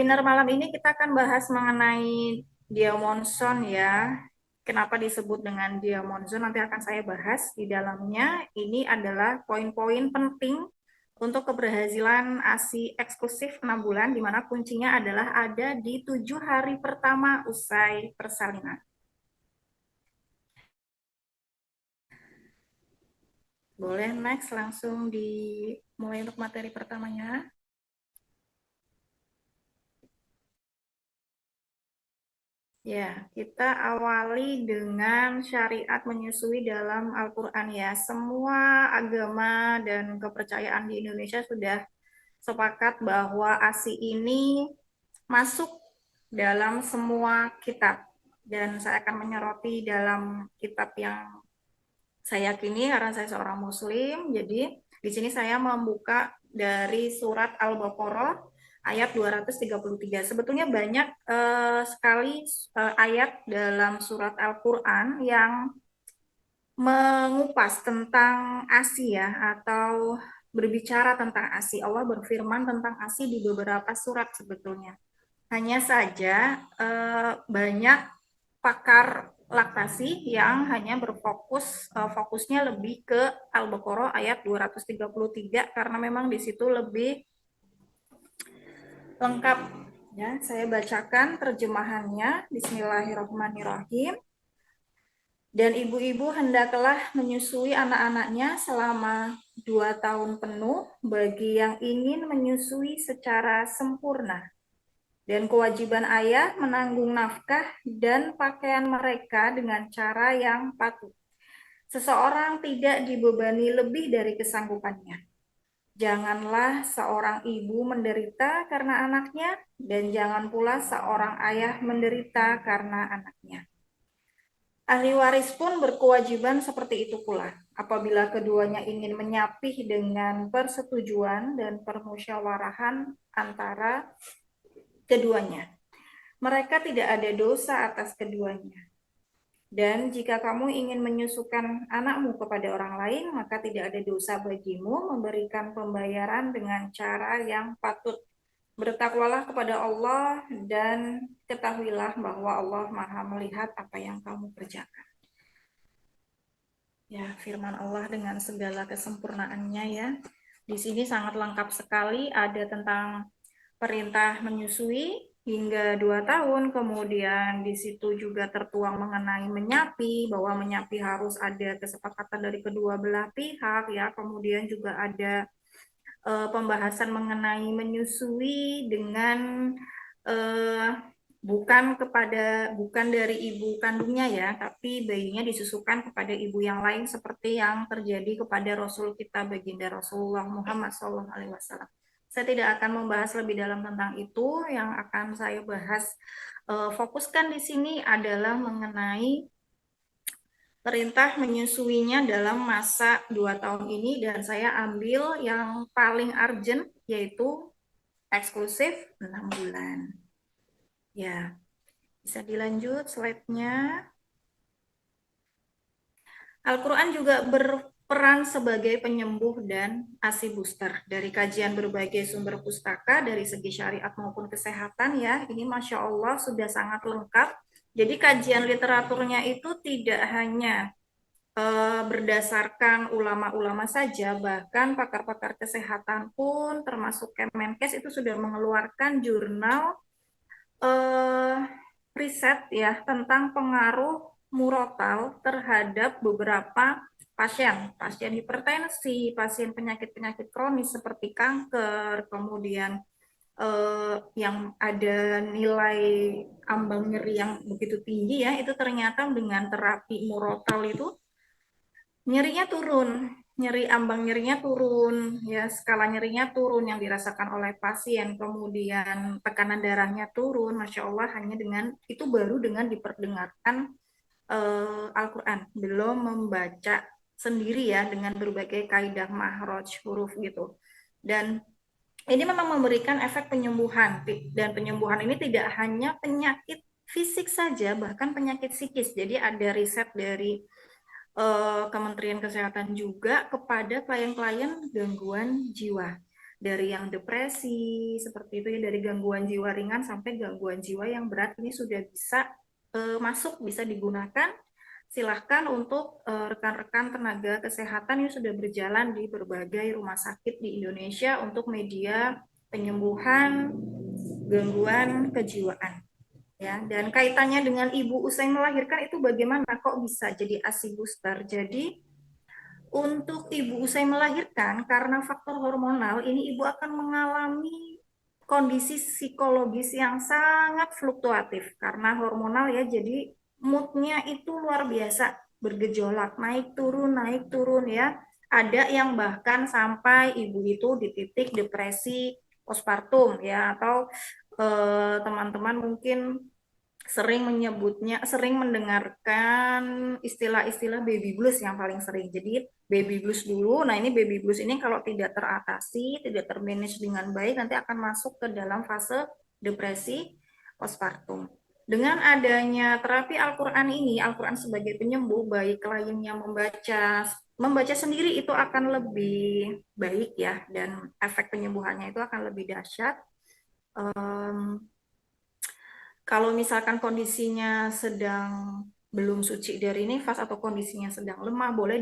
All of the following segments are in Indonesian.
webinar malam ini kita akan bahas mengenai Diamonson ya. Kenapa disebut dengan Diamonson nanti akan saya bahas di dalamnya. Ini adalah poin-poin penting untuk keberhasilan ASI eksklusif 6 bulan, di mana kuncinya adalah ada di 7 hari pertama usai persalinan. Boleh next langsung dimulai untuk materi pertamanya. Ya, kita awali dengan syariat menyusui dalam Al-Quran ya. Semua agama dan kepercayaan di Indonesia sudah sepakat bahwa ASI ini masuk dalam semua kitab. Dan saya akan menyoroti dalam kitab yang saya yakini karena saya seorang Muslim. Jadi di sini saya membuka dari surat Al-Baqarah ayat 233. Sebetulnya banyak sekali ayat dalam surat Al-Quran yang mengupas tentang ASI ya, atau berbicara tentang ASI. Allah berfirman tentang ASI di beberapa surat sebetulnya. Hanya saja banyak pakar laktasi yang hanya fokusnya lebih ke Al-Baqarah ayat 233 karena memang di situ lebih lengkap ya. Saya bacakan terjemahannya. Bismillahirrahmanirrahim. Dan ibu-ibu hendaklah menyusui anak-anaknya selama 2 tahun penuh bagi yang ingin menyusui secara sempurna. Dan kewajiban ayah menanggung nafkah dan pakaian mereka dengan cara yang patut. Seseorang tidak dibebani lebih dari kesanggupannya. Janganlah seorang ibu menderita karena anaknya, dan jangan pula seorang ayah menderita karena anaknya. Ahli waris pun berkewajiban seperti itu pula, apabila keduanya ingin menyapih dengan persetujuan dan permusyawarahan antara keduanya. Mereka tidak ada dosa atas keduanya. Dan jika kamu ingin menyusukan anakmu kepada orang lain, maka tidak ada dosa bagimu memberikan pembayaran dengan cara yang patut. Bertakwalah kepada Allah dan ketahuilah bahwa Allah Maha melihat apa yang kamu kerjakan. Ya, firman Allah dengan segala kesempurnaannya ya. Di sini sangat lengkap sekali, ada tentang perintah menyusui hingga 2 tahun, kemudian di situ juga tertuang mengenai menyapi, bahwa menyapi harus ada kesepakatan dari kedua belah pihak ya, kemudian juga ada pembahasan mengenai menyusui dengan uh, bukan dari ibu kandungnya ya, tapi bayinya disusukan kepada ibu yang lain seperti yang terjadi kepada Rasul kita baginda Rasulullah Muhammad SAW. Saya tidak akan membahas lebih dalam tentang itu. Yang akan saya bahas fokuskan di sini adalah mengenai perintah menyusuinya dalam masa 2 tahun ini, dan saya ambil yang paling urgent yaitu eksklusif 6 bulan. Ya, bisa dilanjut slide-nya. Al-Quran juga berperan sebagai penyembuh dan ASI booster. Dari kajian berbagai sumber pustaka dari segi syariat maupun kesehatan ya, ini Masya Allah sudah sangat lengkap. Jadi kajian literaturnya itu tidak hanya berdasarkan ulama-ulama saja, bahkan pakar-pakar kesehatan pun termasuk Kemenkes itu sudah mengeluarkan jurnal eh, riset ya tentang pengaruh murotal terhadap beberapa pasien hipertensi, pasien penyakit-penyakit kronis seperti kanker, kemudian yang ada nilai ambang nyeri yang begitu tinggi ya, itu ternyata dengan terapi murotal itu nyerinya turun, nyeri ambang nyerinya turun, ya skala nyerinya turun yang dirasakan oleh pasien, kemudian tekanan darahnya turun, Masya Allah, hanya dengan itu baru dengan diperdengarkan Al-Quran, belum membaca sendiri ya dengan berbagai kaidah mahraj huruf gitu. Dan ini memang memberikan efek penyembuhan, dan penyembuhan ini tidak hanya penyakit fisik saja, bahkan penyakit psikis. Jadi ada riset dari Kementerian Kesehatan juga kepada klien-klien gangguan jiwa. dari yang depresi seperti itu ya, dari gangguan jiwa ringan sampai gangguan jiwa yang berat ini sudah bisa masuk, bisa digunakan. Silahkan untuk rekan-rekan tenaga kesehatan yang sudah berjalan di berbagai rumah sakit di Indonesia untuk media penyembuhan gangguan kejiwaan ya. Dan kaitannya dengan ibu usai melahirkan itu bagaimana kok bisa jadi ASI booster? Jadi untuk ibu usai melahirkan karena faktor hormonal ini ibu akan mengalami kondisi psikologis yang sangat fluktuatif karena hormonal ya, jadi moodnya itu luar biasa bergejolak, naik turun ya. Ada yang bahkan sampai ibu itu di titik depresi postpartum ya, atau teman-teman mungkin sering mendengarkan istilah-istilah baby blues yang paling sering. Jadi baby blues dulu. Nah, ini baby blues ini kalau tidak teratasi, tidak termanage dengan baik nanti akan masuk ke dalam fase depresi postpartum. Dengan adanya terapi Al-Qur'an ini, Al-Qur'an sebagai penyembuh, baik klien yang membaca sendiri itu akan lebih baik ya, dan efek penyembuhannya itu akan lebih dahsyat. Kalau misalkan kondisinya sedang belum suci dari nifas atau kondisinya sedang lemah, boleh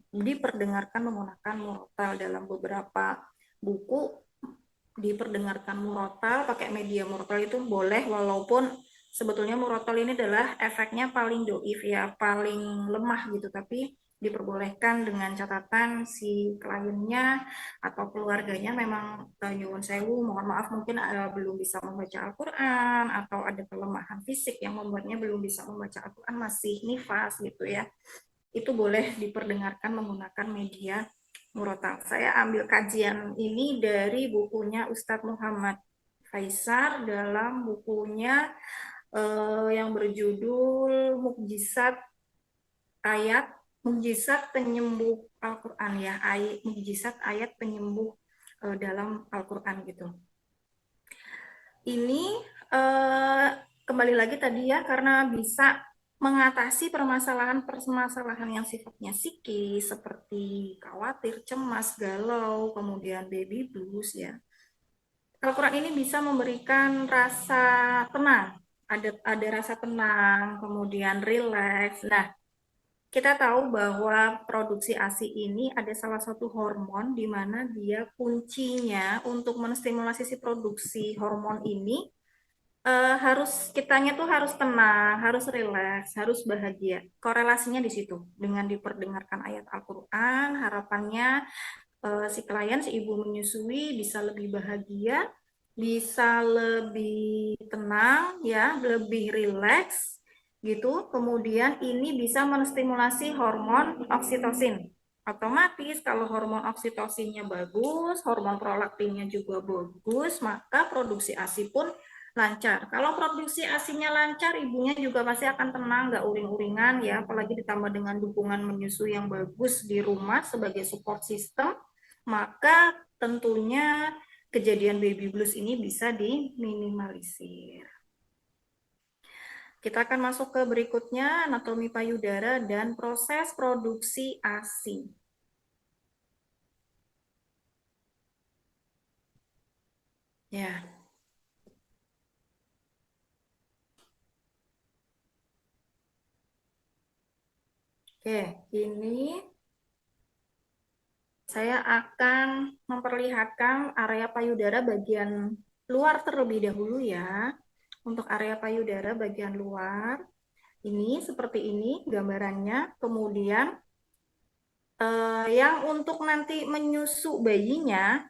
diperdengarkan menggunakan murotal. Dalam beberapa buku diperdengarkan murotal, pakai media murotal itu boleh, walaupun sebetulnya murotal ini adalah efeknya paling doif ya, paling lemah gitu, tapi diperbolehkan dengan catatan si kliennya atau keluarganya memang nyuwun sewu, mohon maaf mungkin belum bisa membaca Al-Quran atau ada kelemahan fisik yang membuatnya belum bisa membaca Al-Quran, masih nifas gitu ya, itu boleh diperdengarkan menggunakan media murotal. Saya ambil kajian ini dari bukunya Ustadz Muhammad Faisar dalam bukunya yang berjudul ayat Mukjizat Penyembuh Al-Quran ya, mukjizat ayat penyembuh dalam Al-Quran gitu. Ini kembali lagi tadi ya, karena bisa mengatasi permasalahan yang sifatnya psikis seperti khawatir, cemas, galau, kemudian baby blues ya. Al-Quran ini bisa memberikan rasa tenang, ada rasa tenang, kemudian rileks. Nah, kita tahu bahwa produksi ASI ini ada salah satu hormon di mana dia kuncinya untuk menstimulasi si produksi hormon ini harus kitanya tuh harus tenang, harus rileks, harus bahagia. Korelasinya di situ dengan diperdengarkan ayat Al-Quran, harapannya si klien, si ibu menyusui bisa lebih bahagia, bisa lebih tenang, ya, lebih rileks, gitu. Kemudian ini bisa menstimulasi hormon oksitosin. Otomatis kalau hormon oksitosinnya bagus, hormon prolaktinnya juga bagus, maka produksi ASI pun lancar. Kalau produksi ASINya lancar, ibunya juga pasti akan tenang, nggak uring-uringan ya, apalagi ditambah dengan dukungan menyusui yang bagus di rumah sebagai support system, maka tentunya kejadian baby blues ini bisa diminimalisir. Kita akan masuk ke berikutnya, anatomi payudara dan proses produksi ASI. Ya. Oke, ini saya akan memperlihatkan area payudara bagian luar terlebih dahulu ya. Untuk area payudara bagian luar, ini seperti ini gambarannya. Kemudian yang untuk nanti menyusu bayinya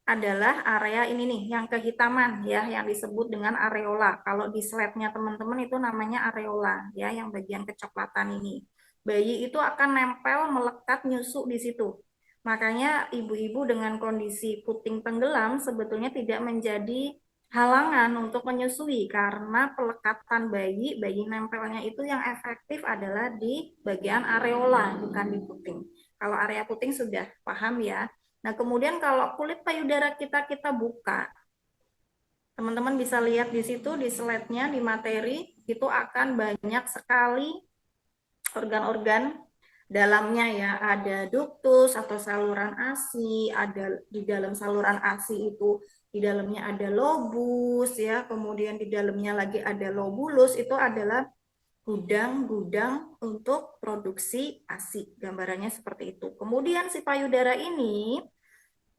adalah area ini nih, yang kehitaman ya, yang disebut dengan areola. Kalau di slide-nya teman-teman itu namanya areola ya, yang bagian kecoklatan ini. Bayi itu akan nempel, melekat, nyusu di situ. Makanya ibu-ibu dengan kondisi puting tenggelam sebetulnya tidak menjadi halangan untuk menyusui karena pelekatan bayi nempelnya itu yang efektif adalah di bagian areola, bukan di puting. Kalau area puting sudah paham ya. Nah, kemudian kalau kulit payudara kita buka, teman-teman bisa lihat di situ di slide-nya, di materi, itu akan banyak sekali organ-organ Dalamnya ya ada duktus atau saluran ASI, ada di dalam saluran ASI itu di dalamnya ada lobus ya, kemudian di dalamnya lagi ada lobulus, itu adalah gudang-gudang untuk produksi ASI. Gambarannya seperti itu. Kemudian si payudara ini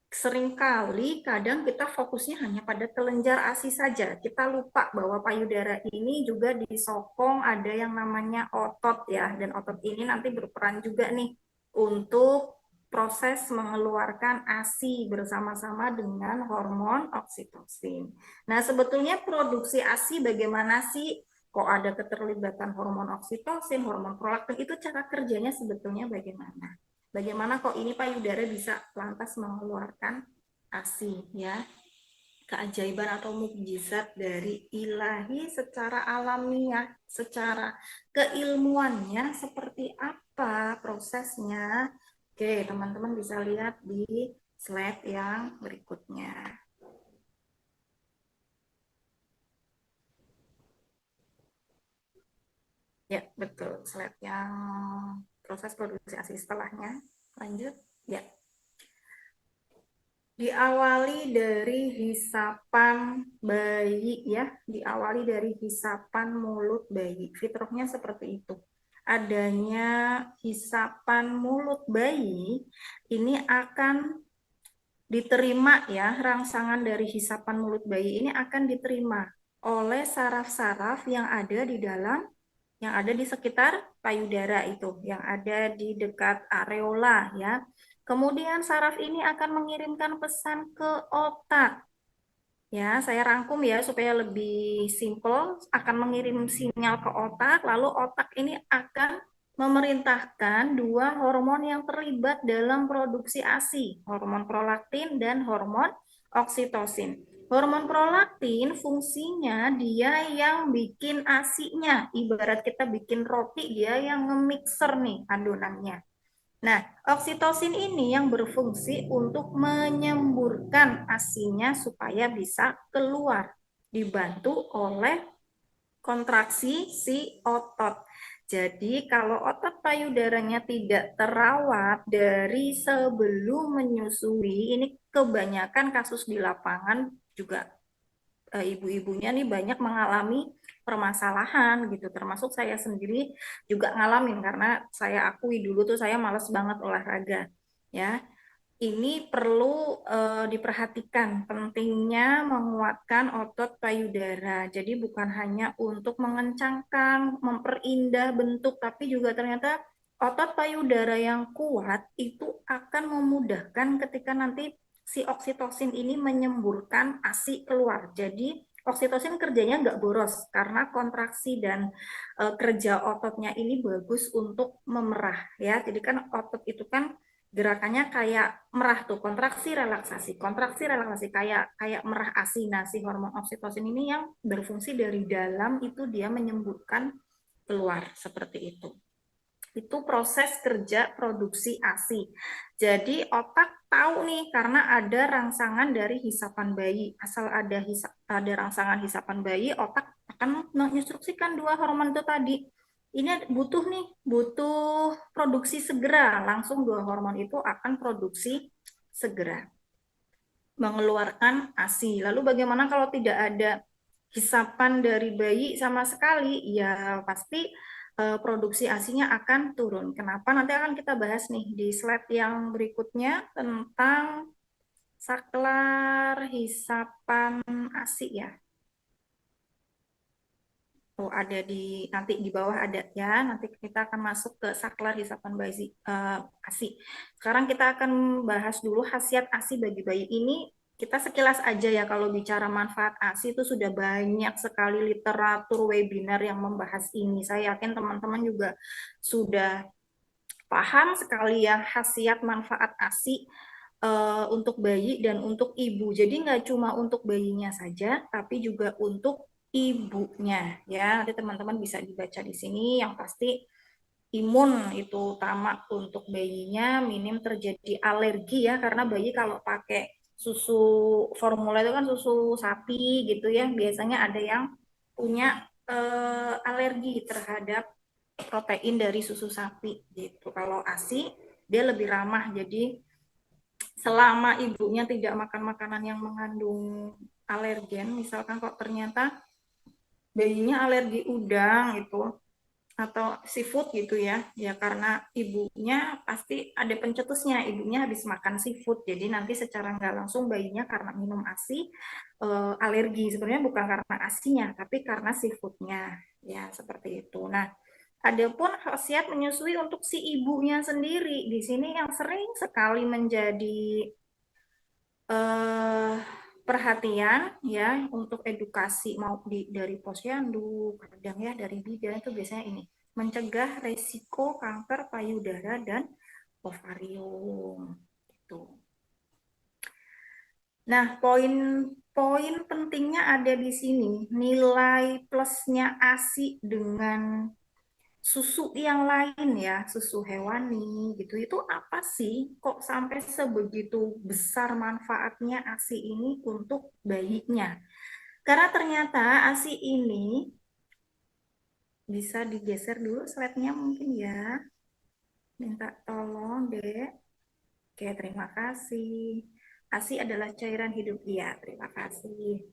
seringkali kadang kita fokusnya hanya pada kelenjar ASI saja. Kita lupa bahwa payudara ini juga disokong ada yang namanya otot ya, dan otot ini nanti berperan juga nih untuk proses mengeluarkan ASI bersama-sama dengan hormon oksitosin. Nah, sebetulnya produksi ASI bagaimana sih? Kok ada keterlibatan hormon oksitosin, hormon prolaktin, itu cara kerjanya sebetulnya bagaimana? Bagaimana kok ini payudara bisa lantas mengeluarkan ASI ya? Keajaiban atau mukjizat dari ilahi secara alamiah, secara keilmuannya seperti apa prosesnya? Oke, teman-teman bisa lihat di slide yang berikutnya. Ya, betul. Slide yang proses produksi ASI setelahnya. Lanjut. Ya. Diawali dari hisapan bayi ya, diawali dari hisapan mulut bayi. Fitrahnya seperti itu. Adanya hisapan mulut bayi ini akan diterima ya, rangsangan dari hisapan mulut bayi ini akan diterima oleh saraf-saraf yang ada di dalam, yang ada di sekitar payudara itu, yang ada di dekat areola ya. Kemudian saraf ini akan mengirimkan pesan ke otak. Ya, saya rangkum ya supaya lebih simpel, akan mengirim sinyal ke otak, lalu otak ini akan memerintahkan dua hormon yang terlibat dalam produksi ASI, hormon prolaktin dan hormon oksitosin. Hormon prolaktin fungsinya dia yang bikin ASI-nya, ibarat kita bikin roti, dia yang nge-mixer nih adonannya. Nah, oksitosin ini yang berfungsi untuk menyemburkan asinya supaya bisa keluar, dibantu oleh kontraksi si otot. Jadi, kalau otot payudaranya tidak terawat dari sebelum menyusui, ini kebanyakan kasus di lapangan juga ibu-ibunya nih banyak mengalami permasalahan gitu, termasuk saya sendiri juga ngalamin karena saya akui dulu tuh saya males banget olahraga ya. Ini perlu diperhatikan pentingnya menguatkan otot payudara. Jadi bukan hanya untuk mengencangkan, memperindah bentuk, tapi juga ternyata otot payudara yang kuat itu akan memudahkan ketika nanti si oksitosin ini menyemburkan ASI keluar. Jadi oksitosin kerjanya nggak boros karena kontraksi dan kerja ototnya ini bagus untuk memerah ya. Jadi kan otot itu kan gerakannya kayak merah tuh, kontraksi relaksasi kayak kayak merah ASI. Nah, si hormon oksitosin ini yang berfungsi dari dalam itu dia menyemburkan keluar seperti itu. Itu proses kerja produksi ASI. Jadi otak tahu nih karena ada rangsangan dari hisapan bayi. Asal ada rangsangan hisapan bayi, otak akan menginstruksikan dua hormon itu tadi. Ini butuh nih, butuh produksi segera. Langsung dua hormon itu akan produksi segera mengeluarkan ASI. Lalu bagaimana kalau tidak ada hisapan dari bayi sama sekali? Ya pasti produksi ASINya akan turun. Kenapa? Nanti akan kita bahas nih di slide yang berikutnya tentang saklar hisapan ASI ya. Oh, ada di nanti di bawah ada ya. Nanti kita akan masuk ke saklar hisapan bayi ASI. Sekarang kita akan bahas dulu khasiat ASI bagi bayi ini. Kita sekilas aja ya, kalau bicara manfaat ASI itu sudah banyak sekali literatur webinar yang membahas ini. Saya yakin teman-teman juga sudah paham sekali ya khasiat manfaat ASI untuk bayi dan untuk ibu. Jadi nggak cuma untuk bayinya saja, tapi juga untuk ibunya ya. Nanti teman-teman bisa dibaca di sini. Yang pasti imun itu utama untuk bayinya, minim terjadi alergi ya, karena bayi kalau pakai susu formula itu kan susu sapi gitu ya, biasanya ada yang punya alergi terhadap protein dari susu sapi gitu. Kalau ASI dia lebih ramah, jadi selama ibunya tidak makan makanan yang mengandung alergen, misalkan kok ternyata bayinya alergi udang itu atau seafood gitu ya, ya karena ibunya pasti ada pencetusnya, ibunya habis makan seafood, jadi nanti secara nggak langsung bayinya karena minum ASI alergi, sebenarnya bukan karena ASInya tapi karena seafoodnya, ya seperti itu. Nah, adapun khasiat menyusui untuk si ibunya sendiri, di sini yang sering sekali menjadi eh, perhatian ya untuk edukasi mau dari posyandu, kadang ya dari bidan itu biasanya ini mencegah resiko kanker payudara dan ovarium itu. Nah, poin pentingnya ada di sini. Nilai plusnya ASI dengan susu yang lain ya, susu hewani gitu. Itu apa sih? Kok sampai sebegitu besar manfaatnya ASI ini untuk bayinya? Karena ternyata ASI ini bisa digeser dulu slide-nya mungkin ya. Minta tolong, Dek. Oke, terima kasih. ASI adalah cairan hidup. Iya, terima kasih.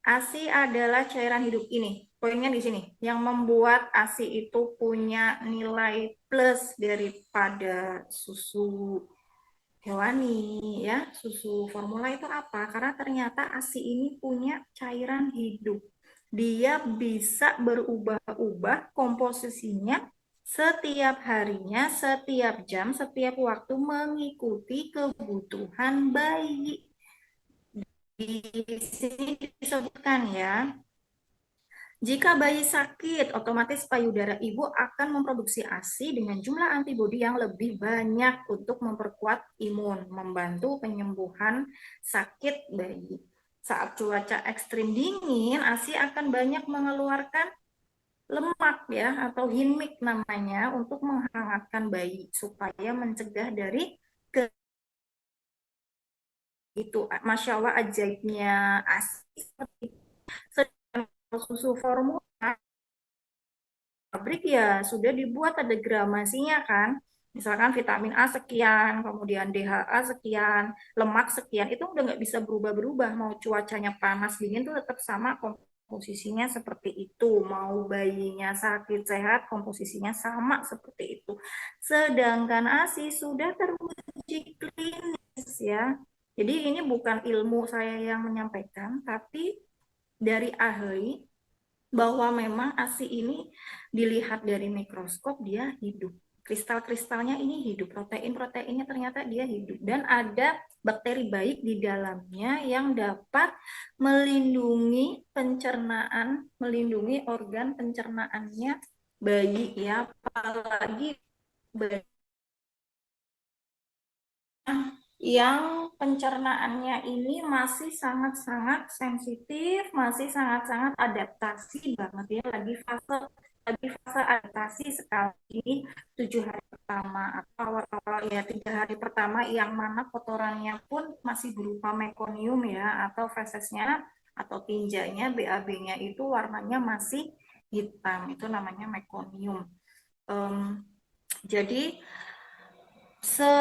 ASI adalah cairan hidup ini. Poinnya di sini. Yang membuat ASI itu punya nilai plus daripada susu hewani ya, susu formula itu apa? Karena ternyata ASI ini punya cairan hidup. Dia bisa berubah-ubah komposisinya setiap harinya, setiap jam, setiap waktu mengikuti kebutuhan bayi. Di sini disebutkan ya, jika bayi sakit, otomatis payudara ibu akan memproduksi ASI dengan jumlah antibodi yang lebih banyak untuk memperkuat imun, membantu penyembuhan sakit bayi. Saat cuaca ekstrim dingin, ASI akan banyak mengeluarkan lemak ya atau hinmik namanya untuk menghangatkan bayi supaya mencegah dari ke itu. Masya Allah ajaibnya ASI seperti itu. Sedangkan susu formula pabrik ya sudah dibuat ada gramasinya kan. Misalkan vitamin A sekian, kemudian DHA sekian, lemak sekian, itu udah nggak bisa berubah-berubah. Mau cuacanya panas dingin tuh tetap sama komposisinya seperti itu. Mau bayinya sakit sehat, komposisinya sama seperti itu. Sedangkan ASI sudah teruji klinis ya. Jadi ini bukan ilmu saya yang menyampaikan, tapi dari ahli bahwa memang ASI ini dilihat dari mikroskop dia hidup. Kristal-kristalnya ini hidup, protein-proteinnya ternyata dia hidup dan ada bakteri baik di dalamnya yang dapat melindungi pencernaan, melindungi organ pencernaannya bayi ya, apalagi bayi yang pencernaannya ini masih sangat-sangat sensitif, masih sangat-sangat adaptasi banget ya, lagi fase adaptasi sekali 7 hari pertama atau awal-awal ya 3 hari pertama yang mana kotorannya pun masih berupa mekonium ya atau fesesnya atau tinjanya BAB-nya itu warnanya masih hitam, itu namanya mekonium. Um, jadi se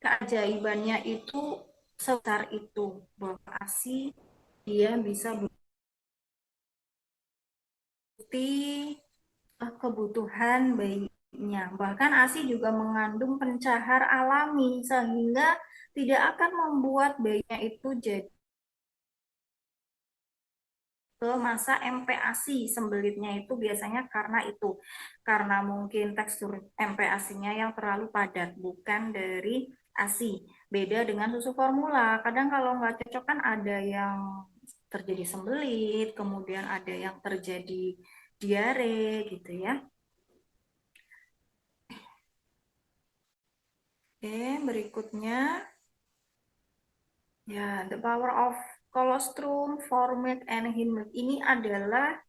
keajaibannya itu sebesar itu bahwa ASI dia bisa bukti kebutuhan bayinya. Bahkan ASI juga mengandung pencahar alami sehingga tidak akan membuat bayinya itu jadi ke masa MPASI sembelitnya itu biasanya karena itu, karena mungkin tekstur MPASI-nya yang terlalu padat bukan dari ASI, beda dengan susu formula. Kadang kalau nggak cocok kan ada yang terjadi sembelit, kemudian ada yang terjadi diare gitu ya. Oke, berikutnya ya, the power of colostrum, formate, and hinge. Ini adalah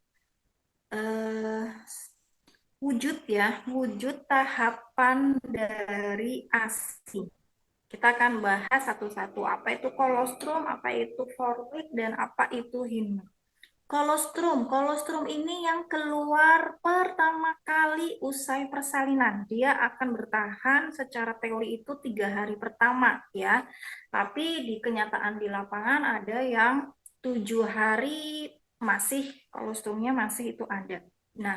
eh, wujud ya, wujud tahapan dari ASI. Kita akan bahas satu-satu apa itu kolostrum, apa itu formik, dan apa itu hinge. Kolostrum ini yang keluar pertama kali usai persalinan. Dia akan bertahan secara teori itu 3 hari pertama ya. Tapi di kenyataan di lapangan ada yang 7 hari masih kolostrumnya masih itu ada. Nah,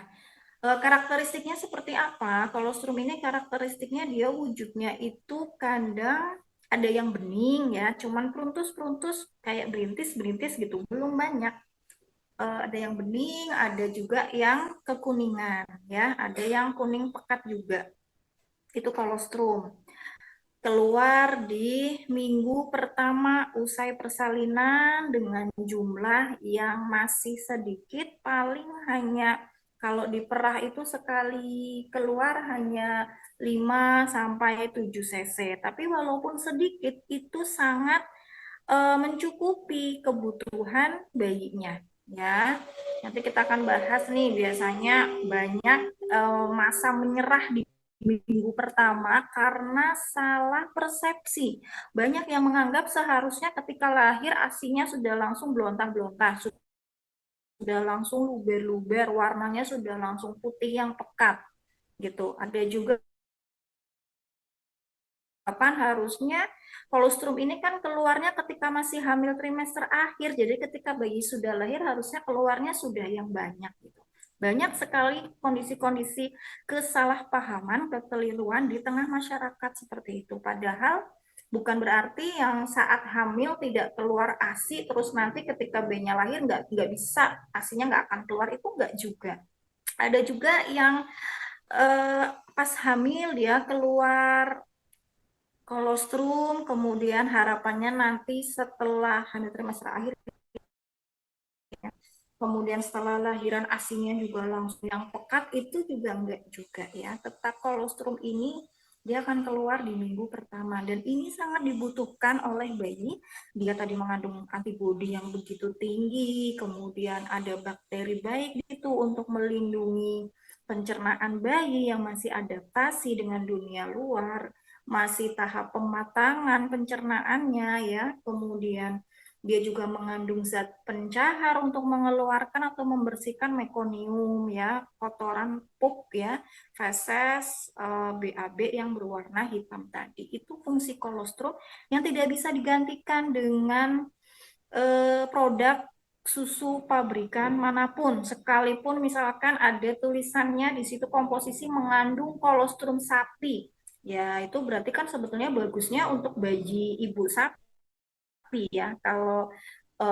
karakteristiknya seperti apa? Kolostrum ini karakteristiknya dia wujudnya itu kadang ada yang bening ya, cuman peruntus-peruntus kayak berintis-berintis gitu, belum banyak. Ada yang bening, ada juga yang kekuningan ya, ada yang kuning pekat juga. Itu kolostrum. Keluar di minggu pertama usai persalinan dengan jumlah yang masih sedikit, paling hanya kalau di perah itu sekali keluar hanya 5 sampai 7 cc. Tapi walaupun sedikit itu sangat mencukupi kebutuhan bayinya ya. Nanti kita akan bahas nih, biasanya banyak masa menyerah di minggu pertama karena salah persepsi. Banyak yang menganggap seharusnya ketika lahir asinya sudah langsung belontah-belontah, sudah langsung luber-luber, warnanya sudah langsung putih yang pekat gitu. Ada juga kapan harusnya kolostrum ini kan keluarnya ketika masih hamil trimester akhir. Jadi ketika bayi sudah lahir harusnya keluarnya sudah yang banyak gitu. Banyak sekali kondisi-kondisi kesalahpahaman, kekeliruan di tengah masyarakat seperti itu. Padahal bukan berarti yang saat hamil tidak keluar ASI terus nanti ketika bayinya lahir nggak bisa ASInya nggak akan keluar, itu nggak juga. Ada juga yang pas hamil dia keluar kolostrum, kemudian harapannya nanti setelah hamil trimester akhir, kemudian setelah lahiran asinya juga langsung yang pekat, itu juga enggak juga ya. Tetap kolostrum ini dia akan keluar di minggu pertama dan ini sangat dibutuhkan oleh bayi. Dia tadi mengandung antibodi yang begitu tinggi, kemudian ada bakteri baik itu untuk melindungi pencernaan bayi yang masih adaptasi dengan dunia luar, masih tahap pematangan pencernaannya ya. Kemudian dia juga mengandung zat pencahar untuk mengeluarkan atau membersihkan mekonium ya, kotoran pup ya, feses, BAB yang berwarna hitam tadi. Itu fungsi kolostrum yang tidak bisa digantikan dengan produk susu pabrikan manapun, sekalipun misalkan ada tulisannya di situ komposisi mengandung kolostrum sapi. Ya, itu berarti kan sebetulnya bagusnya untuk bayi ibu sapi ya. Kalau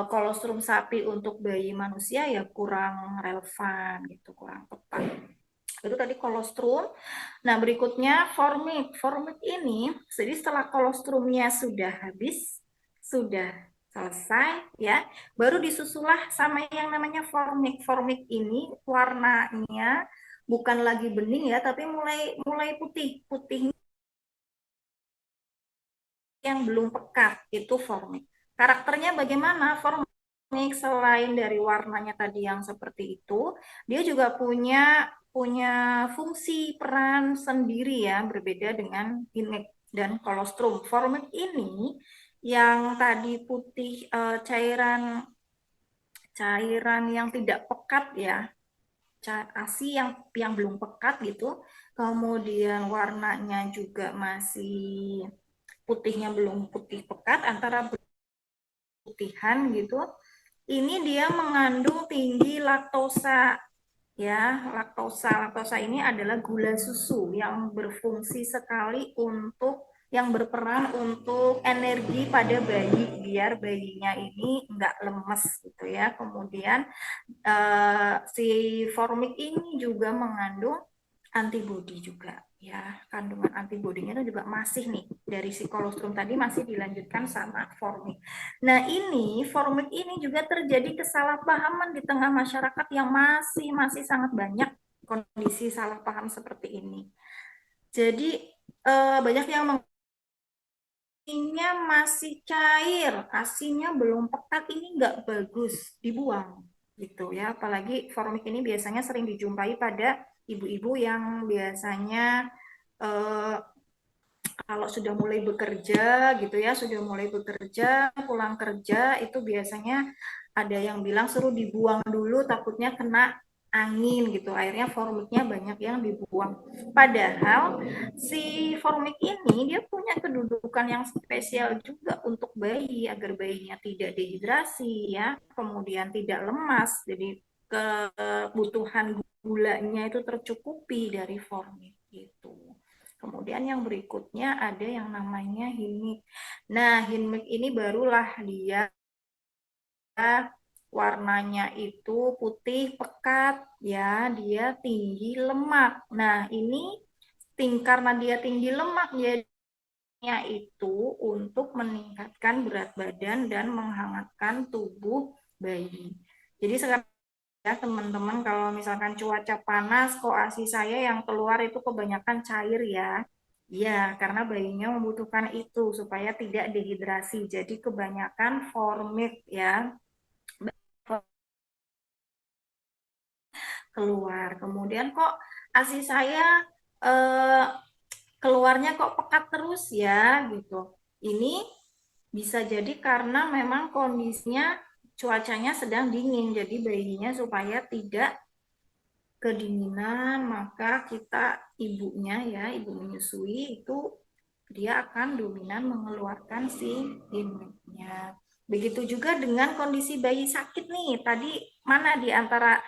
kolostrum sapi untuk bayi manusia ya kurang relevan gitu, kurang tepat. Itu tadi kolostrum. Nah, berikutnya formik. Formik ini, jadi setelah kolostrumnya sudah habis, sudah selesai ya, baru disusulah sama yang namanya formik. Formik ini warnanya bukan lagi bening ya, tapi mulai mulai putih. Putih yang belum pekat itu formik. Karakternya bagaimana? Formik selain dari warnanya tadi yang seperti itu, dia juga punya punya fungsi peran sendiri ya, berbeda dengan inek dan kolostrum. Formik ini yang tadi putih, cairan cairan yang tidak pekat ya, ASI yang belum pekat gitu, kemudian warnanya juga masih putihnya belum putih pekat, antara putihan gitu. Ini dia mengandung tinggi laktosa ya. Laktosa ini adalah gula susu yang berfungsi sekali untuk yang berperan untuk energi pada bayi biar bayinya ini enggak lemes gitu ya. Kemudian si formik ini juga mengandung antibodi juga ya. Kandungan antibodinya itu juga masih nih dari si kolostrum tadi masih dilanjutkan sama formik. Nah, ini formik ini juga terjadi kesalahpahaman di tengah masyarakat yang masih sangat banyak kondisi salah paham seperti ini. Jadi banyak yang asinya masih cair, asinya belum pekat, ini nggak bagus dibuang gitu ya. Apalagi formik ini biasanya sering dijumpai pada ibu-ibu yang biasanya eh, kalau sudah mulai bekerja gitu ya, sudah mulai bekerja, pulang kerja itu biasanya ada yang bilang suruh dibuang dulu takutnya kena angin gitu, akhirnya formiknya banyak yang dibuang. Padahal si formik ini dia punya kedudukan yang spesial juga untuk bayi, agar bayinya tidak dehidrasi ya, kemudian tidak lemas, jadi kebutuhan gulanya itu tercukupi dari formik gitu. Kemudian yang berikutnya ada yang namanya himik. Nah, himik ini barulah dia warnanya itu putih pekat ya, dia tinggi lemak. Nah, ini karena dia tinggi lemak jadinya itu untuk meningkatkan berat badan dan menghangatkan tubuh bayi. Jadi sekarang ya teman-teman, kalau misalkan cuaca panas kok ASI saya yang keluar itu kebanyakan cair ya. Ya, karena bayinya membutuhkan itu supaya tidak dehidrasi. Jadi kebanyakan formik ya keluar. Kemudian kok ASI saya eh, keluarnya kok pekat terus ya gitu. Ini bisa jadi karena memang kondisinya cuacanya sedang dingin. Jadi bayinya supaya tidak kedinginan, maka kita ibunya ya, ibu menyusui itu dia akan dominan mengeluarkan si himiknya. Begitu juga dengan kondisi bayi sakit nih. Tadi mana di antara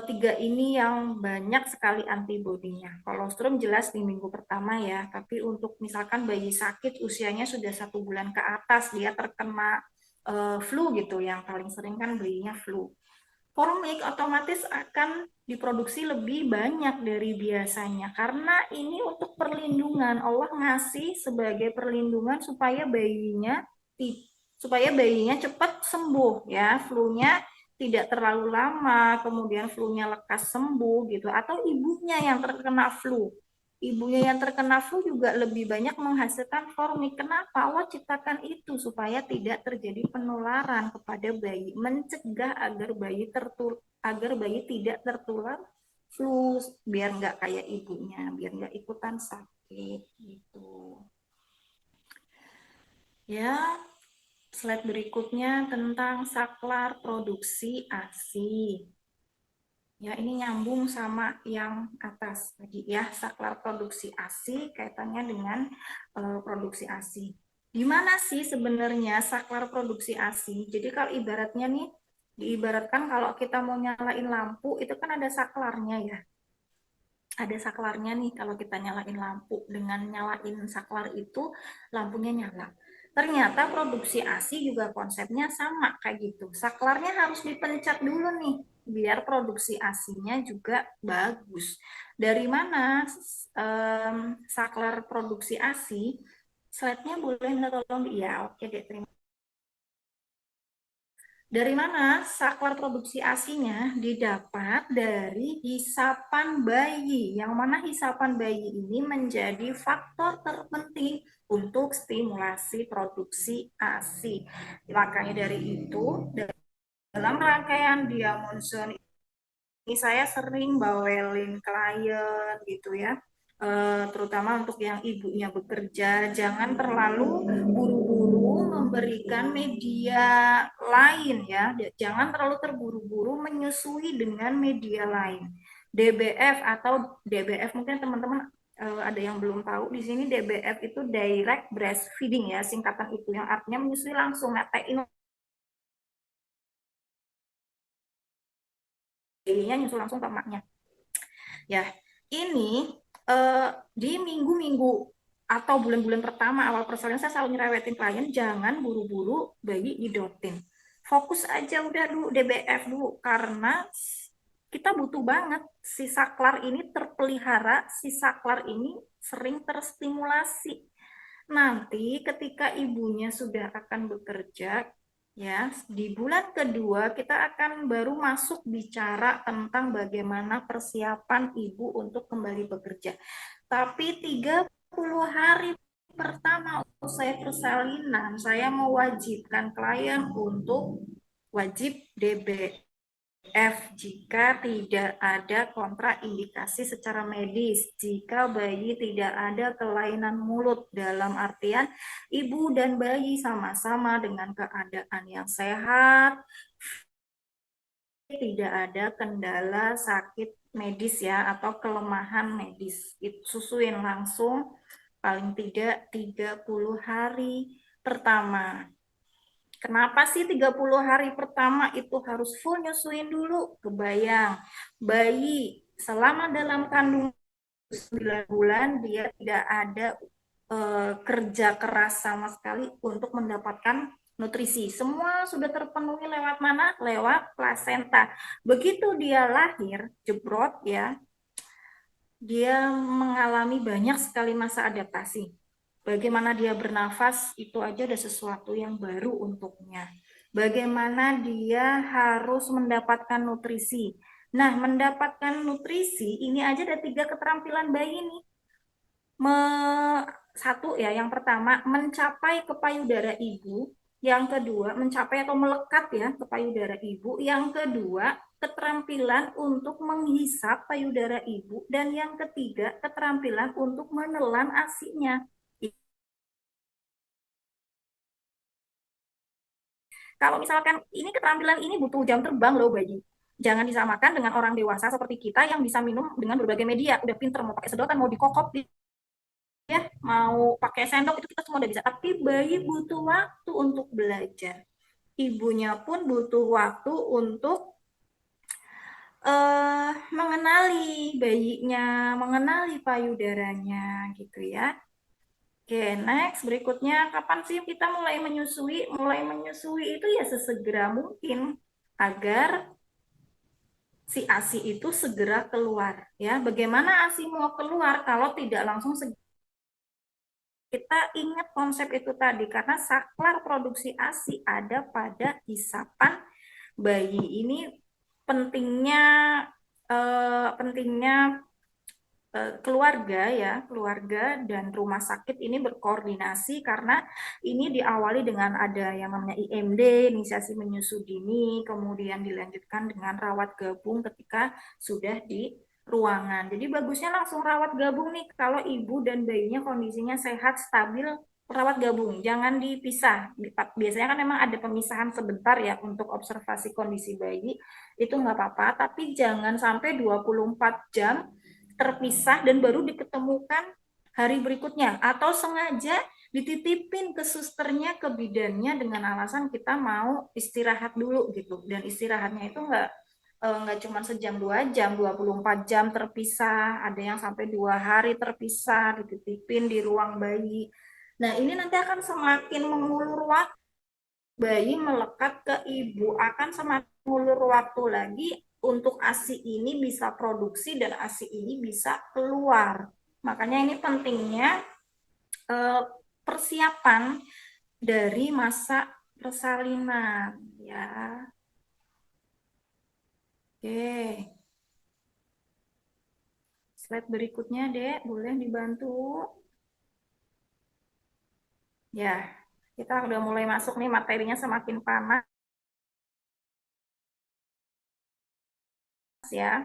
tiga ini yang banyak sekali antibodinya. Kolostrum jelas di minggu pertama ya, tapi untuk misalkan bayi sakit usianya sudah 1 bulan ke atas, dia terkena flu gitu, yang paling sering kan bayinya flu. Formik otomatis akan diproduksi lebih banyak dari biasanya karena ini untuk perlindungan. Allah ngasih sebagai perlindungan supaya bayinya cepat sembuh ya, flu-nya tidak terlalu lama, kemudian flu-nya lekas sembuh gitu, atau ibunya yang terkena flu. Ibunya yang terkena flu juga lebih banyak menghasilkan formik. Kenapa? Allah ciptakan itu supaya tidak terjadi penularan kepada bayi, mencegah agar bayi tidak tertular flu, biar nggak kayak ibunya, biar nggak ikutan sakit gitu. Ya, slide berikutnya tentang saklar produksi ASI. Ya, ini nyambung sama yang atas tadi ya, saklar produksi ASI kaitannya dengan produksi ASI. Gimana sih sebenarnya saklar produksi ASI? Jadi kalau ibaratnya nih, diibaratkan kalau kita mau nyalain lampu, itu kan ada saklarnya ya. Ada saklarnya nih, kalau kita nyalain lampu. Dengan nyalain saklar itu, lampunya nyala. Ternyata produksi ASI juga konsepnya sama kayak gitu. Saklarnya harus dipencet dulu nih, biar produksi ASINya juga bagus. Dari mana saklar produksi ASI? Slide-nya boleh minta tolong? Iya, oke deh, terima. Dari mana saklar produksi ASINya? Didapat dari hisapan bayi, yang mana hisapan bayi ini menjadi faktor terpenting untuk stimulasi produksi ASI. Makanya dari itu, dalam rangkaian Diamond Zone ini saya sering bawelin klien gitu ya. Terutama untuk yang ibunya bekerja, jangan terlalu buru-buru memberikan media lain ya. Jangan terlalu terburu-buru menyusui dengan media lain. DBF atau DBF mungkin teman-teman ada yang belum tahu, di sini DBF itu direct breastfeeding ya, singkatan itu yang artinya menyusui langsung, netein bayinya nyusul langsung ke emaknya. Ya, ini di minggu-minggu atau bulan-bulan pertama awal persalinan saya selalu nyerewetin klien, jangan buru-buru bayi didotin. Fokus aja udah dulu DBF dulu, karena kita butuh banget si saklar ini terpelihara, si saklar ini sering terstimulasi. Nanti ketika ibunya sudah akan bekerja, ya, di bulan kedua kita akan baru masuk bicara tentang bagaimana persiapan ibu untuk kembali bekerja. Tapi 30 hari pertama usai persalinan, saya mewajibkan klien untuk wajib DB F jika tidak ada kontraindikasi secara medis, jika bayi tidak ada kelainan mulut, dalam artian ibu dan bayi sama-sama dengan keadaan yang sehat, tidak ada kendala sakit medis ya atau kelemahan medis. Susuin langsung paling tidak 30 hari pertama. Kenapa sih 30 hari pertama itu harus full nyusuin dulu? Kebayang, bayi selama dalam kandungan 9 bulan dia tidak ada kerja keras sama sekali untuk mendapatkan nutrisi. Semua sudah terpenuhi lewat mana? Lewat plasenta. Begitu dia lahir, jebrot ya, dia mengalami banyak sekali masa adaptasi. Bagaimana dia bernafas, itu aja udah sesuatu yang baru untuknya. Bagaimana dia harus mendapatkan nutrisi. Nah, mendapatkan nutrisi, ini aja ada 3 keterampilan bayi nih. Satu ya, yang pertama, mencapai ke payudara ibu. Yang kedua, mencapai atau melekat ya ke payudara ibu. Yang kedua, keterampilan untuk menghisap payudara ibu. Dan yang ketiga, keterampilan untuk menelan ASI-nya. Kalau misalkan ini keterampilan ini butuh jam terbang loh bayi. Jangan disamakan dengan orang dewasa seperti kita yang bisa minum dengan berbagai media. Udah pinter mau pakai sedotan, mau dikokop, ya mau pakai sendok itu kita semua udah bisa. Tapi bayi butuh waktu untuk belajar. Ibunya pun butuh waktu untuk mengenali bayinya, mengenali payudaranya gitu ya. Oke, next berikutnya kapan sih kita mulai menyusui? Mulai menyusui itu ya sesegera mungkin agar si ASI itu segera keluar ya. Bagaimana ASI mau keluar kalau tidak langsung kita ingat konsep itu tadi karena saklar produksi ASI ada pada isapan bayi. Ini pentingnya pentingnya keluarga ya, keluarga dan rumah sakit ini berkoordinasi karena ini diawali dengan ada yang namanya IMD, inisiasi menyusu dini, kemudian dilanjutkan dengan rawat gabung ketika sudah di ruangan. Jadi bagusnya langsung rawat gabung nih kalau ibu dan bayinya kondisinya sehat, stabil, rawat gabung, jangan dipisah. Biasanya kan memang ada pemisahan sebentar ya untuk observasi kondisi bayi, itu nggak apa-apa, tapi jangan sampai 24 jam terpisah dan baru diketemukan hari berikutnya atau sengaja dititipin ke susternya ke bidannya dengan alasan kita mau istirahat dulu gitu dan istirahatnya itu nggak cuma sejam 2 jam 24 jam terpisah ada yang sampai 2 hari terpisah dititipin di ruang bayi. Nah ini nanti akan semakin mengulur waktu bayi melekat ke ibu akan semakin mengulur waktu lagi untuk ASI ini bisa produksi dan ASI ini bisa keluar. Makanya ini pentingnya persiapan dari masa persalinan ya. Oke. Slide berikutnya, Dek, boleh dibantu? Ya, kita udah mulai masuk nih materinya semakin panas ya.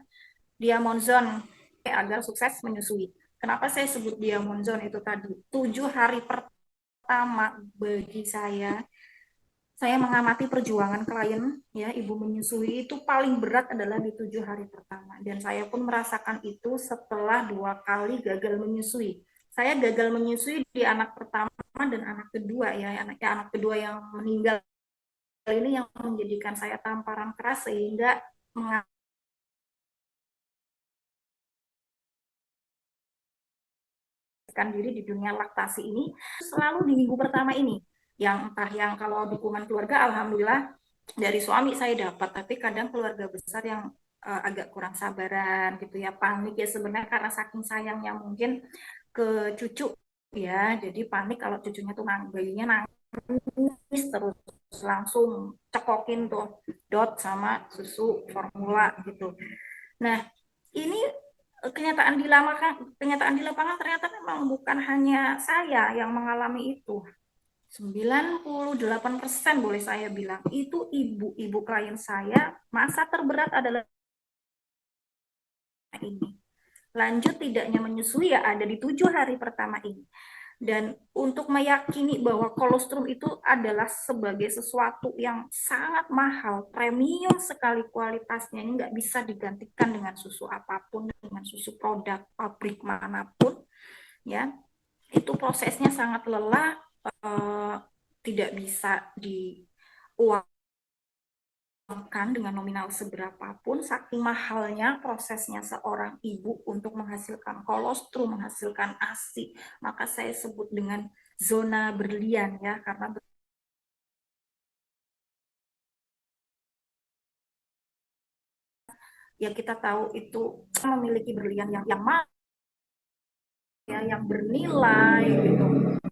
Diamond zone agar sukses menyusui. Kenapa saya sebut diamond zone itu tadi? 7 hari pertama bagi saya mengamati perjuangan klien ya ibu menyusui itu paling berat adalah di 7 hari pertama dan saya pun merasakan itu setelah 2 kali gagal menyusui. Saya gagal menyusui di anak pertama dan anak kedua ya anak kedua yang meninggal ini yang menjadikan saya tamparan keras sehingga diri di dunia laktasi ini selalu di minggu pertama ini yang entah yang kalau dukungan keluarga alhamdulillah dari suami saya dapat tapi kadang keluarga besar yang agak kurang sabaran gitu ya panik ya sebenarnya karena saking sayangnya mungkin ke cucu ya jadi panik kalau cucunya tuh bayinya nangis terus langsung cekokin tuh dot sama susu formula gitu. Nah ini kenyataan di lapangan ternyata memang bukan hanya saya yang mengalami itu. 98% boleh saya bilang itu ibu-ibu klien saya masa terberat adalah ini. Lanjut tidaknya menyusui ya ada di 7 hari pertama ini. Dan untuk meyakini bahwa kolostrum itu adalah sebagai sesuatu yang sangat mahal, premium sekali kualitasnya, ini nggak bisa digantikan dengan susu apapun, dengan susu produk pabrik manapun, ya. Itu prosesnya sangat lelah, tidak bisa diuang dengan nominal seberapapun, saking mahalnya prosesnya seorang ibu untuk menghasilkan kolostrum, menghasilkan ASI, maka saya sebut dengan zona berlian ya, karena ya kita tahu itu memiliki berlian yang mahal ya, yang bernilai gitu.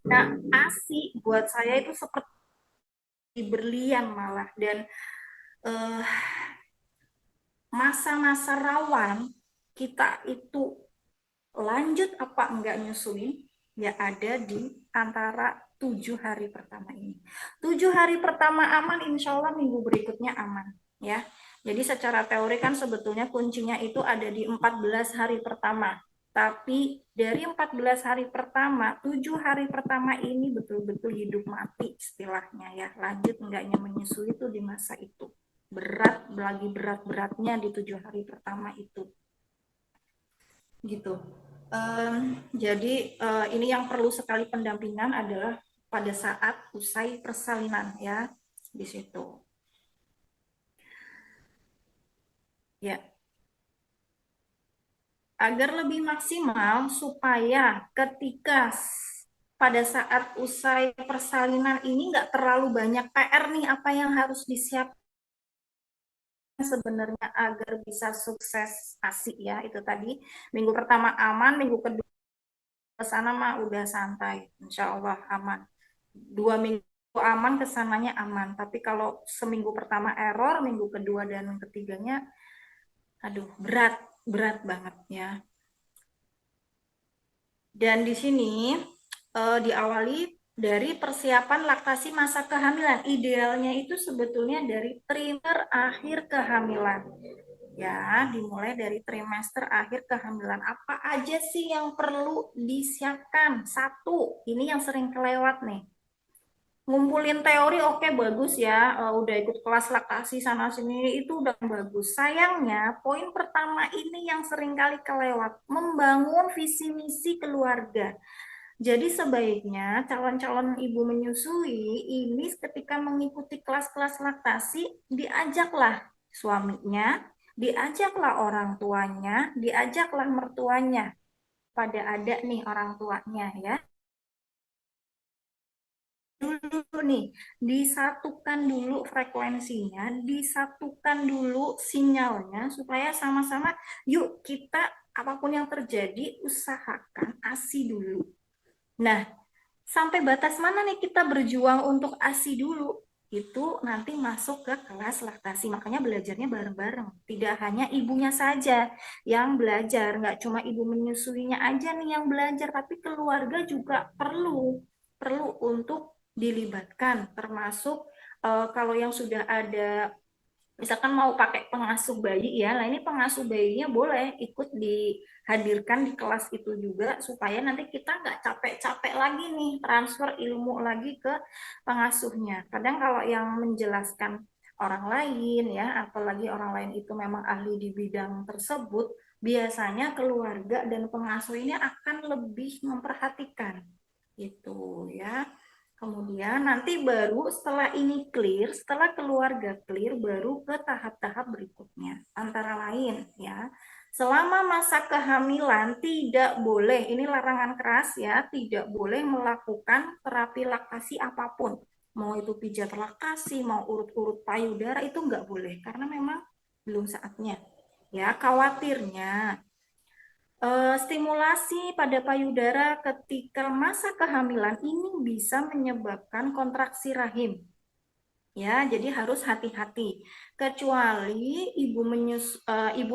Nah, ASI buat saya itu seperti berlian malah, dan uh, masa-masa rawan kita itu lanjut apa enggak nyusuin ya ada di antara 7 hari pertama ini. 7 hari pertama aman, insya Allah minggu berikutnya aman ya. Jadi secara teori kan sebetulnya kuncinya itu ada di 14 hari pertama. Tapi dari 14 hari pertama, 7 hari pertama ini betul-betul hidup mati istilahnya ya. Lanjut enggaknya menyusui itu di masa itu. Berat, lagi berat-beratnya di 7 hari pertama itu. Gitu. Jadi ini yang perlu sekali pendampingan adalah pada saat usai persalinan ya, di situ. Ya, agar lebih maksimal supaya ketika pada saat usai persalinan ini nggak terlalu banyak PR nih, apa yang harus disiapkan sebenarnya agar bisa sukses asik ya, itu tadi minggu pertama aman, minggu kedua ke sana mah udah santai, insya Allah aman. 2 minggu aman, kesananya aman. Tapi kalau seminggu pertama error, minggu kedua dan ketiganya, aduh berat, berat banget ya. Dan di sini diawali dari persiapan laktasi masa kehamilan. Idealnya itu sebetulnya dari trimester akhir kehamilan. Ya, dimulai dari trimester akhir kehamilan. Apa aja sih yang perlu disiapkan? Satu, ini yang sering kelewat nih. Ngumpulin teori oke bagus ya, udah ikut kelas laktasi sana sini itu udah bagus. Sayangnya poin pertama ini yang sering kali kelewat, membangun visi misi keluarga. Jadi sebaiknya calon-calon ibu menyusui ini ketika mengikuti kelas-kelas laktasi diajaklah suaminya, diajaklah orang tuanya, diajaklah mertuanya. Pada ada nih orang tuanya ya, dulu nih, disatukan dulu frekuensinya, disatukan dulu sinyalnya supaya sama-sama yuk kita apapun yang terjadi usahakan ASI dulu. Nah, sampai batas mana nih kita berjuang untuk ASI dulu? Itu nanti masuk ke kelas laktasi. Makanya belajarnya bareng-bareng. Tidak hanya ibunya saja yang belajar, nggak cuma ibu menyusuinya aja nih yang belajar, tapi keluarga juga perlu untuk dilibatkan, termasuk kalau yang sudah ada misalkan mau pakai pengasuh bayi ya, nah ini pengasuh bayinya boleh ikut dihadirkan di kelas itu juga supaya nanti kita nggak capek-capek lagi nih transfer ilmu lagi ke pengasuhnya. Kadang kalau yang menjelaskan orang lain ya, apalagi orang lain itu memang ahli di bidang tersebut, biasanya keluarga dan pengasuh ini akan lebih memperhatikan itu ya. Kemudian nanti baru setelah ini clear, setelah keluarga clear, baru ke tahap-tahap berikutnya. Antara lain ya, selama masa kehamilan tidak boleh, ini larangan keras ya, tidak boleh melakukan terapi laktasi apapun. Mau itu pijat laktasi, mau urut-urut payudara, itu nggak boleh. Karena memang belum saatnya. Ya, khawatirnya stimulasi pada payudara ketika masa kehamilan ini bisa menyebabkan kontraksi rahim. Ya, jadi harus hati-hati. Kecuali ibu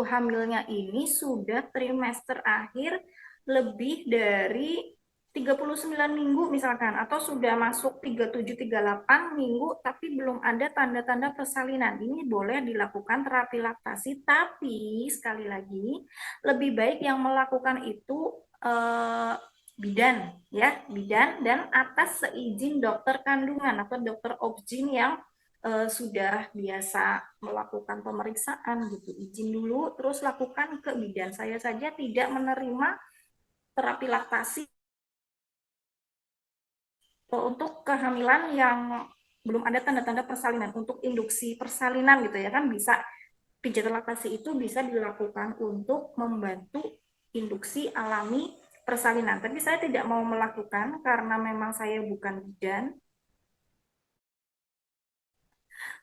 hamilnya ini sudah trimester akhir lebih dari 39 minggu misalkan, atau sudah masuk 37-38 minggu tapi belum ada tanda-tanda persalinan. Ini boleh dilakukan terapi laktasi, tapi sekali lagi lebih baik yang melakukan itu bidan ya, bidan dan atas seizin dokter kandungan atau dokter obgyn yang sudah biasa melakukan pemeriksaan gitu. Izin dulu terus lakukan ke bidan. Saya saja tidak menerima terapi laktasi untuk kehamilan yang belum ada tanda-tanda persalinan, untuk induksi persalinan gitu ya kan bisa. Pijat laktasi itu bisa dilakukan untuk membantu induksi alami persalinan. Tapi saya tidak mau melakukan karena memang saya bukan bidan.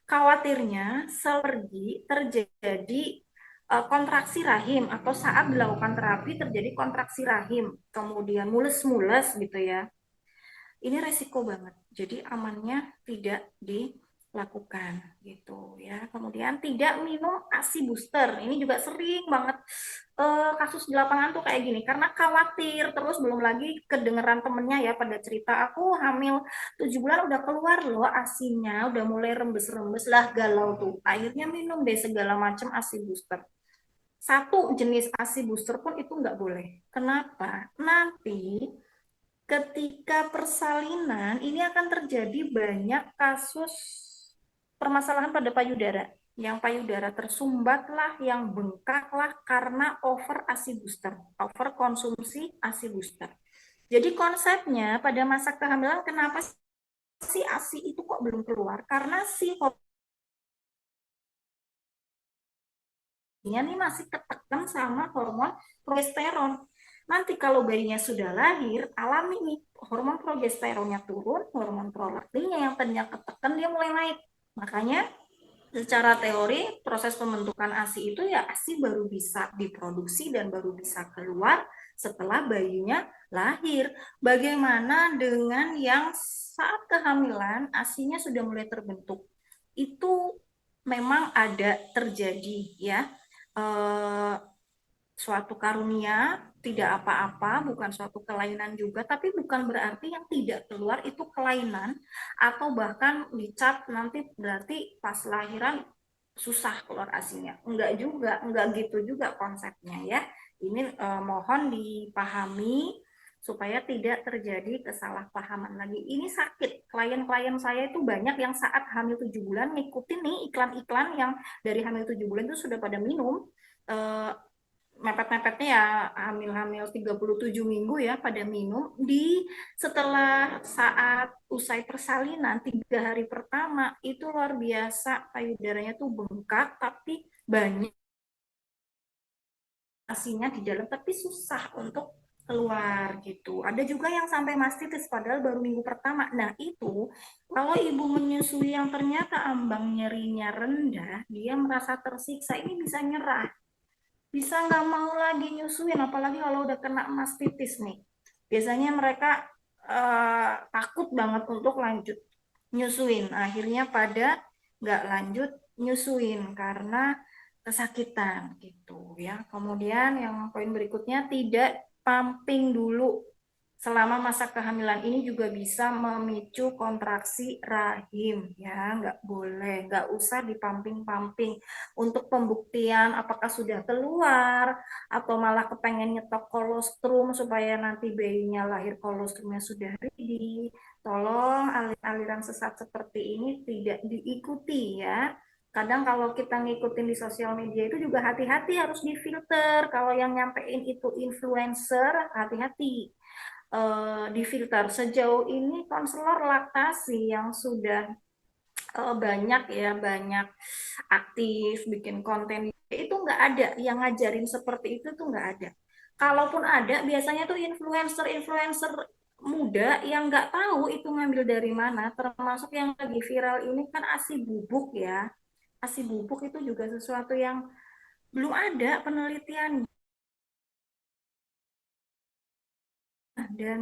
Khawatirnya seperti terjadi kontraksi rahim atau saat dilakukan terapi terjadi kontraksi rahim, kemudian mules-mules gitu ya. Ini resiko banget. Jadi amannya tidak dilakukan gitu ya. Kemudian tidak minum ASI booster. Ini juga sering banget kasus di lapangan tuh kayak gini karena khawatir terus, belum lagi kedengeran temennya ya pada cerita aku hamil 7 bulan udah keluar loh asinya, udah mulai rembes-rembes lah, galau tuh. Akhirnya minum deh segala macam ASI booster. Satu jenis ASI booster pun itu nggak boleh. Kenapa? Nanti ketika persalinan ini akan terjadi banyak kasus permasalahan pada payudara. Yang payudara tersumbat lah, yang bengkak lah karena over ASI booster, over konsumsi ASI booster. Jadi konsepnya pada masa kehamilan kenapa si ASI itu kok belum keluar? Karena si hormonnya nih masih ketekan sama hormon progesteron. Nanti kalau bayinya sudah lahir, alami nih hormon progesteronnya turun, hormon prolaktinnya yang tadinya ketekan dia mulai naik. Makanya secara teori proses pembentukan ASI itu ya ASI baru bisa diproduksi dan baru bisa keluar setelah bayinya lahir. Bagaimana dengan yang saat kehamilan ASI-nya sudah mulai terbentuk? Itu memang ada terjadi ya. Eh, Suatu karunia, tidak apa-apa, bukan suatu kelainan juga, tapi bukan berarti yang tidak keluar itu kelainan atau bahkan dicap nanti berarti pas lahiran susah keluar asinya. Enggak juga, enggak gitu juga konsepnya ya. Ini mohon dipahami supaya tidak terjadi kesalahpahaman lagi. Ini sakit. Klien-klien saya itu banyak yang saat hamil 7 bulan ngikutin nih iklan-iklan yang dari hamil 7 bulan itu sudah pada minum eh, mepet-mepetnya ya hamil-hamil 37 minggu ya pada minum di setelah saat usai persalinan 3 hari pertama itu luar biasa payudaranya tuh bengkak tapi banyak asinya di dalam tapi susah untuk keluar gitu. Ada juga yang sampai mastitis padahal baru minggu pertama. Nah itu kalau ibu menyusui yang ternyata ambang nyerinya rendah, dia merasa tersiksa, ini bisa nyerah, bisa nggak mau lagi nyusuin, apalagi kalau udah kena mastitis nih. Biasanya mereka takut banget untuk lanjut nyusuin. Akhirnya pada nggak lanjut nyusuin karena kesakitan gitu ya. Kemudian yang poin berikutnya tidak pumping dulu selama masa kehamilan, ini juga bisa memicu kontraksi rahim ya, nggak boleh, nggak usah dipamping-pamping. Untuk pembuktian apakah sudah keluar atau malah kepengen nyetok kolostrum supaya nanti bayinya lahir kolostrumnya sudah ready, tolong aliran sesat seperti ini tidak diikuti ya. Kadang kalau kita ngikutin di sosial media itu juga hati-hati, harus difilter. Kalau yang nyampein itu influencer, hati-hati difilter. Sejauh ini konselor laktasi yang sudah banyak ya, banyak aktif bikin konten itu nggak ada yang ngajarin seperti itu, tuh nggak ada. Kalaupun ada, biasanya tuh influencer-influencer muda yang nggak tahu itu ngambil dari mana. Termasuk yang lagi viral ini kan ASI bubuk ya. ASI bubuk itu juga sesuatu yang belum ada penelitian. Dan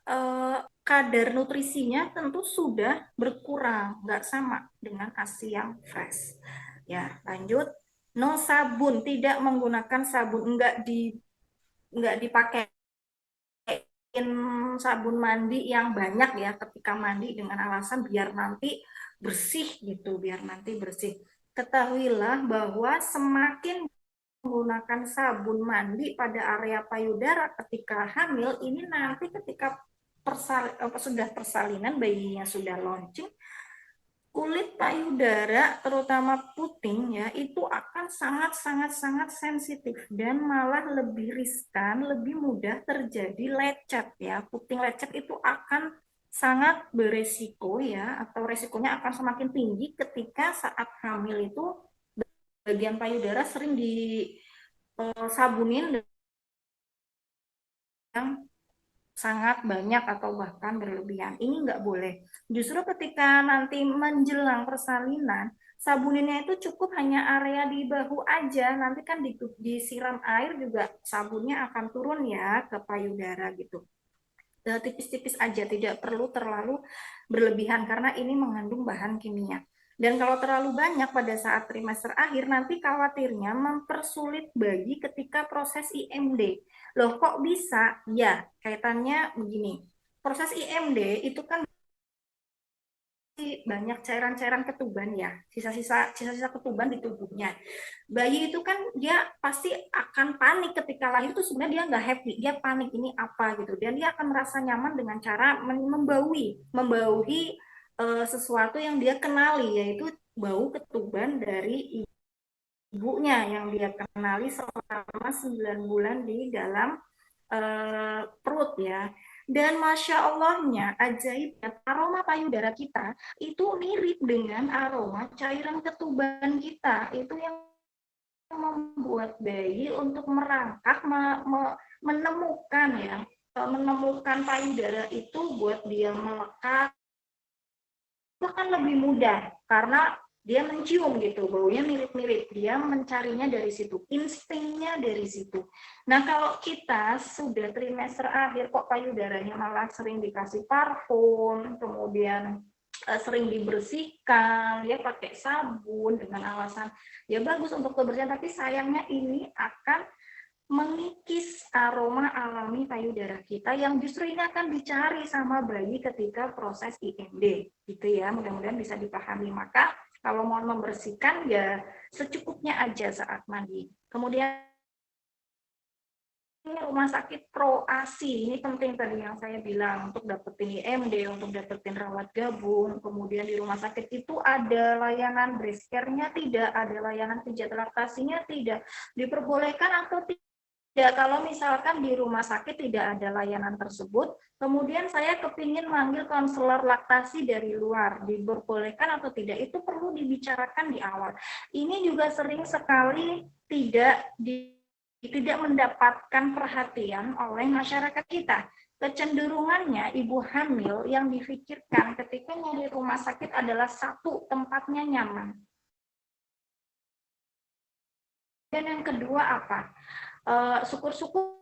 eh, kadar nutrisinya tentu sudah berkurang, nggak sama dengan ASI yang fresh. Ya, lanjut. No sabun, tidak menggunakan sabun, nggak dipakai sabun mandi yang banyak ya ketika mandi dengan alasan biar nanti bersih gitu, biar nanti bersih. Ketahuilah bahwa semakin menggunakan sabun mandi pada area payudara ketika hamil, ini nanti ketika sudah persalinan, bayinya sudah launching, kulit payudara terutama puting ya itu akan sangat sensitif dan malah lebih riskan, lebih mudah terjadi lecet ya. Puting lecet itu akan sangat beresiko ya, atau resikonya akan semakin tinggi ketika saat hamil itu bagian payudara sering disabunin yang sangat banyak atau bahkan berlebihan. Ini nggak boleh. Justru ketika nanti menjelang persalinan, sabuninnya itu cukup hanya area di bahu aja. Nanti kan disiram air juga sabunnya akan turun ya ke payudara gitu. Tipis-tipis aja, tidak perlu terlalu berlebihan karena ini mengandung bahan kimia. Dan kalau terlalu banyak pada saat trimester akhir, nanti khawatirnya mempersulit bayi ketika proses IMD. Loh kok bisa? Ya, kaitannya begini. Proses IMD itu kan banyak cairan-cairan ketuban ya, sisa-sisa ketuban di tubuhnya. Bayi itu kan dia pasti akan panik ketika lahir, itu sebenarnya dia nggak happy, dia panik ini apa gitu, dan dia akan merasa nyaman dengan cara membaui sesuatu yang dia kenali, yaitu bau ketuban dari ibunya yang dia kenali selama 9 bulan di dalam perut ya. Dan Masya Allahnya, ajaibnya, aroma payudara kita itu mirip dengan aroma cairan ketuban kita. Itu yang membuat bayi untuk merangkak, menemukan ya, menemukan payudara itu buat dia melekat itu kan lebih mudah karena dia mencium gitu, baunya mirip-mirip, dia mencarinya dari situ, instingnya dari situ. Nah kalau kita sudah trimester akhir kok payudaranya malah sering dikasih parfum, kemudian sering dibersihkan ya pakai sabun dengan alasan ya bagus untuk kebersihan, tapi sayangnya ini akan mengikis aroma alami payudara kita yang justru ini akan dicari sama bayi ketika proses IMD gitu ya. Mudah-mudahan bisa dipahami. Maka kalau mau membersihkan ya secukupnya aja saat mandi. Kemudian ini rumah sakit pro ASI, ini penting tadi yang saya bilang, untuk dapetin IMD, untuk dapetin rawat gabung. Kemudian di rumah sakit itu ada layanan breast care-nya tidak, ada layanan pijat laktasinya tidak, diperbolehkan atau tidak. Ya, kalau misalkan di rumah sakit tidak ada layanan tersebut, kemudian saya kepingin manggil konselor laktasi dari luar, diperbolehkan atau tidak, itu perlu dibicarakan di awal. Ini juga sering sekali tidak mendapatkan perhatian oleh masyarakat kita. Kecenderungannya ibu hamil yang difikirkan ketika nyari rumah sakit adalah satu, tempatnya nyaman. Dan yang kedua apa? Syukur-syukur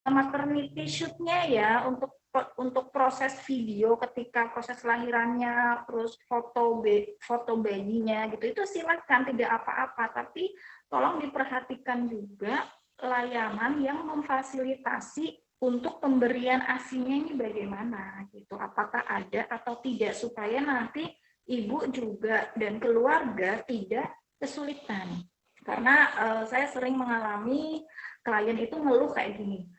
maternity shoot-nya ya untuk proses video ketika proses lahirannya, terus foto bayinya gitu, itu silakan, tidak apa-apa, tapi tolong diperhatikan juga layanan yang memfasilitasi untuk pemberian ASI-nya ini bagaimana gitu, apakah ada atau tidak, supaya nanti ibu juga dan keluarga tidak kesulitan. Karena saya sering mengalami klien itu ngeluh kayak gini,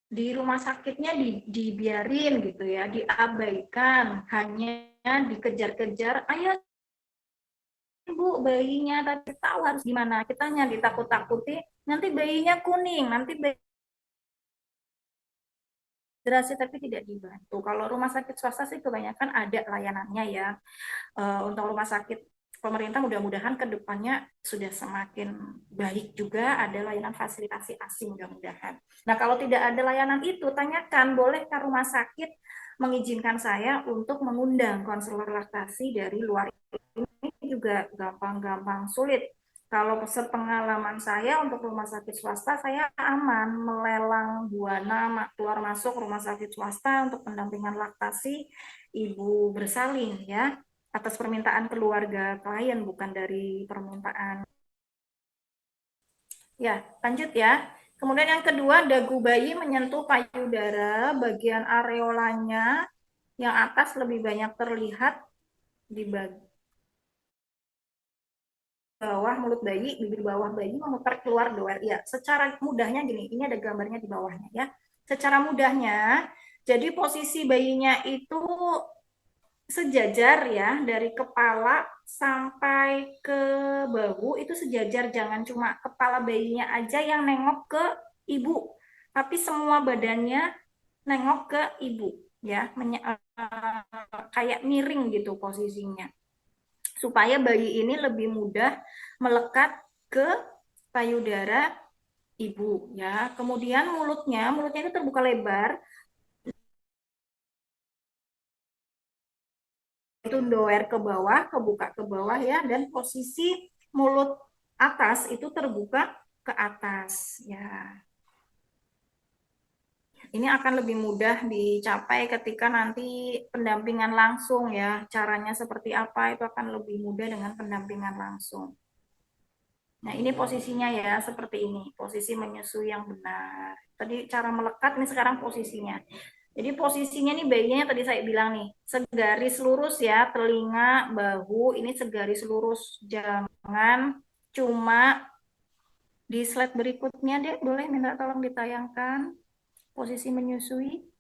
di rumah sakitnya dibiarin gitu ya, diabaikan, hanya dikejar-kejar, ayo ibu bayinya, tapi tahu harus gimana, kitanya ditakut-takuti, nanti bayinya kuning, nanti dehidrasi tapi tidak dibantu. Kalau rumah sakit swasta sih kebanyakan ada layanannya ya. Untuk rumah sakit pemerintah mudah-mudahan ke depannya sudah semakin baik juga, ada layanan fasilitasi ASI mudah-mudahan. Nah kalau tidak ada layanan itu, tanyakan bolehkah rumah sakit mengizinkan saya untuk mengundang konselor laktasi dari luar. Ini juga gampang-gampang sulit. Kalau sepengalaman saya untuk rumah sakit swasta, saya aman melelang buana keluar masuk rumah sakit swasta untuk pendampingan laktasi ibu bersalin ya, atas permintaan keluarga klien, bukan dari permintaan. Ya, lanjut ya. Kemudian yang kedua, dagu bayi menyentuh payudara, bagian areolanya yang atas lebih banyak terlihat di bawah mulut bayi, bibir bawah bayi memutar keluar doer. Ya, secara mudahnya gini, ini ada gambarnya di bawahnya ya. Secara mudahnya, jadi posisi bayinya itu sejajar ya, dari kepala sampai ke bahu itu sejajar, jangan cuma kepala bayinya aja yang nengok ke ibu, tapi semua badannya nengok ke ibu ya, kayak miring gitu posisinya, supaya bayi ini lebih mudah melekat ke payudara ibu ya. Kemudian mulutnya itu terbuka lebar, itu doer ke bawah, kebuka ke bawah ya, dan posisi mulut atas itu terbuka ke atas ya. Ini akan lebih mudah dicapai ketika nanti pendampingan langsung ya. Caranya seperti apa itu akan lebih mudah dengan pendampingan langsung. Nah, ini posisinya ya, seperti ini. Posisi menyusui yang benar. Tadi cara melekat, ini sekarang posisinya. Jadi posisinya nih bayinya tadi saya bilang nih, segaris lurus ya, telinga, bahu, ini segaris lurus. Jangan cuma di slide berikutnya deh, boleh minta tolong ditayangkan posisi menyusui.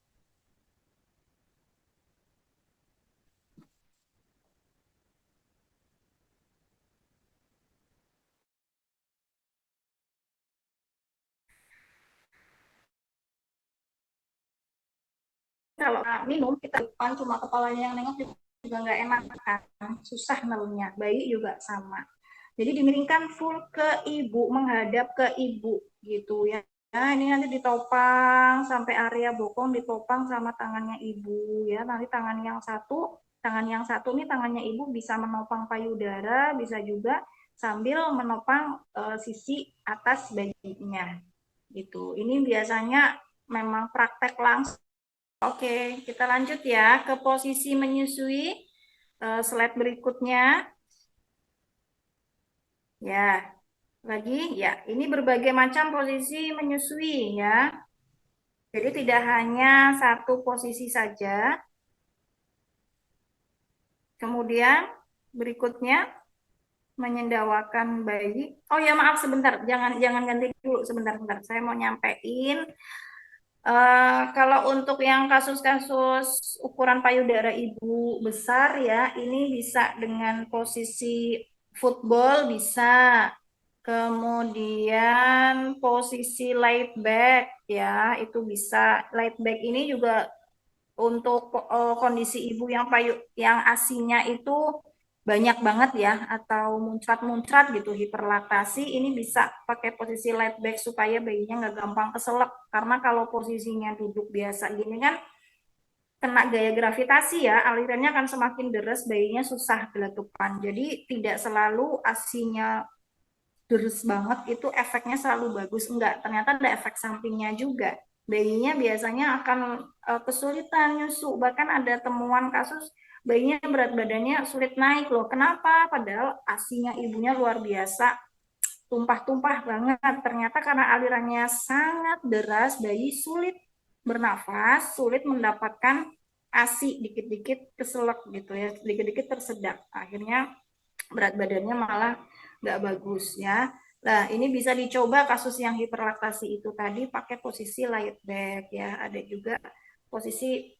Kalau minum kita depan cuma kepalanya yang nengok juga nggak enak kan, susah nelunya. Bayi juga sama. Jadi dimiringkan full ke ibu, menghadap ke ibu gitu ya. Nah, ini nanti ditopang sampai area bokong, ditopang sama tangannya ibu ya. Nanti tangan yang satu nih tangannya ibu bisa menopang payudara, bisa juga sambil menopang sisi atas bayinya gitu. Ini biasanya memang praktek langsung. Oke, kita lanjut ya ke posisi menyusui. Slide berikutnya. Ya, lagi ya. Ini berbagai macam posisi menyusui ya. Jadi tidak hanya satu posisi saja. Kemudian berikutnya menyendawakan bayi. Oh ya, maaf sebentar. Jangan jangan ganti dulu sebentar sebentar. Saya mau nyampein. Kalau untuk yang kasus-kasus ukuran payudara ibu besar ya, ini bisa dengan posisi football bisa, kemudian posisi laid back ya, itu bisa. Laid back ini juga untuk kondisi ibu yang asinya itu banyak banget ya, atau muncrat-muncrat gitu, hiperlaktasi, ini bisa pakai posisi laid back supaya bayinya nggak gampang keselak, karena kalau posisinya duduk biasa gini kan kena gaya gravitasi ya, alirannya akan semakin deres, bayinya susah geletupan. Jadi tidak selalu asinya deres banget itu efeknya selalu bagus, enggak, ternyata ada efek sampingnya juga. Bayinya biasanya akan kesulitan nyusu, bahkan ada temuan kasus bayinya berat badannya sulit naik loh. Kenapa? Padahal asinya ibunya luar biasa, tumpah-tumpah banget. Ternyata karena alirannya sangat deras, bayi sulit bernafas, sulit mendapatkan asi, dikit-dikit keselak gitu ya, dikit-dikit tersedak. Akhirnya berat badannya malah nggak bagus ya. Nah, ini bisa dicoba kasus yang hiperlaktasi itu tadi pakai posisi laid back ya. Ada juga posisi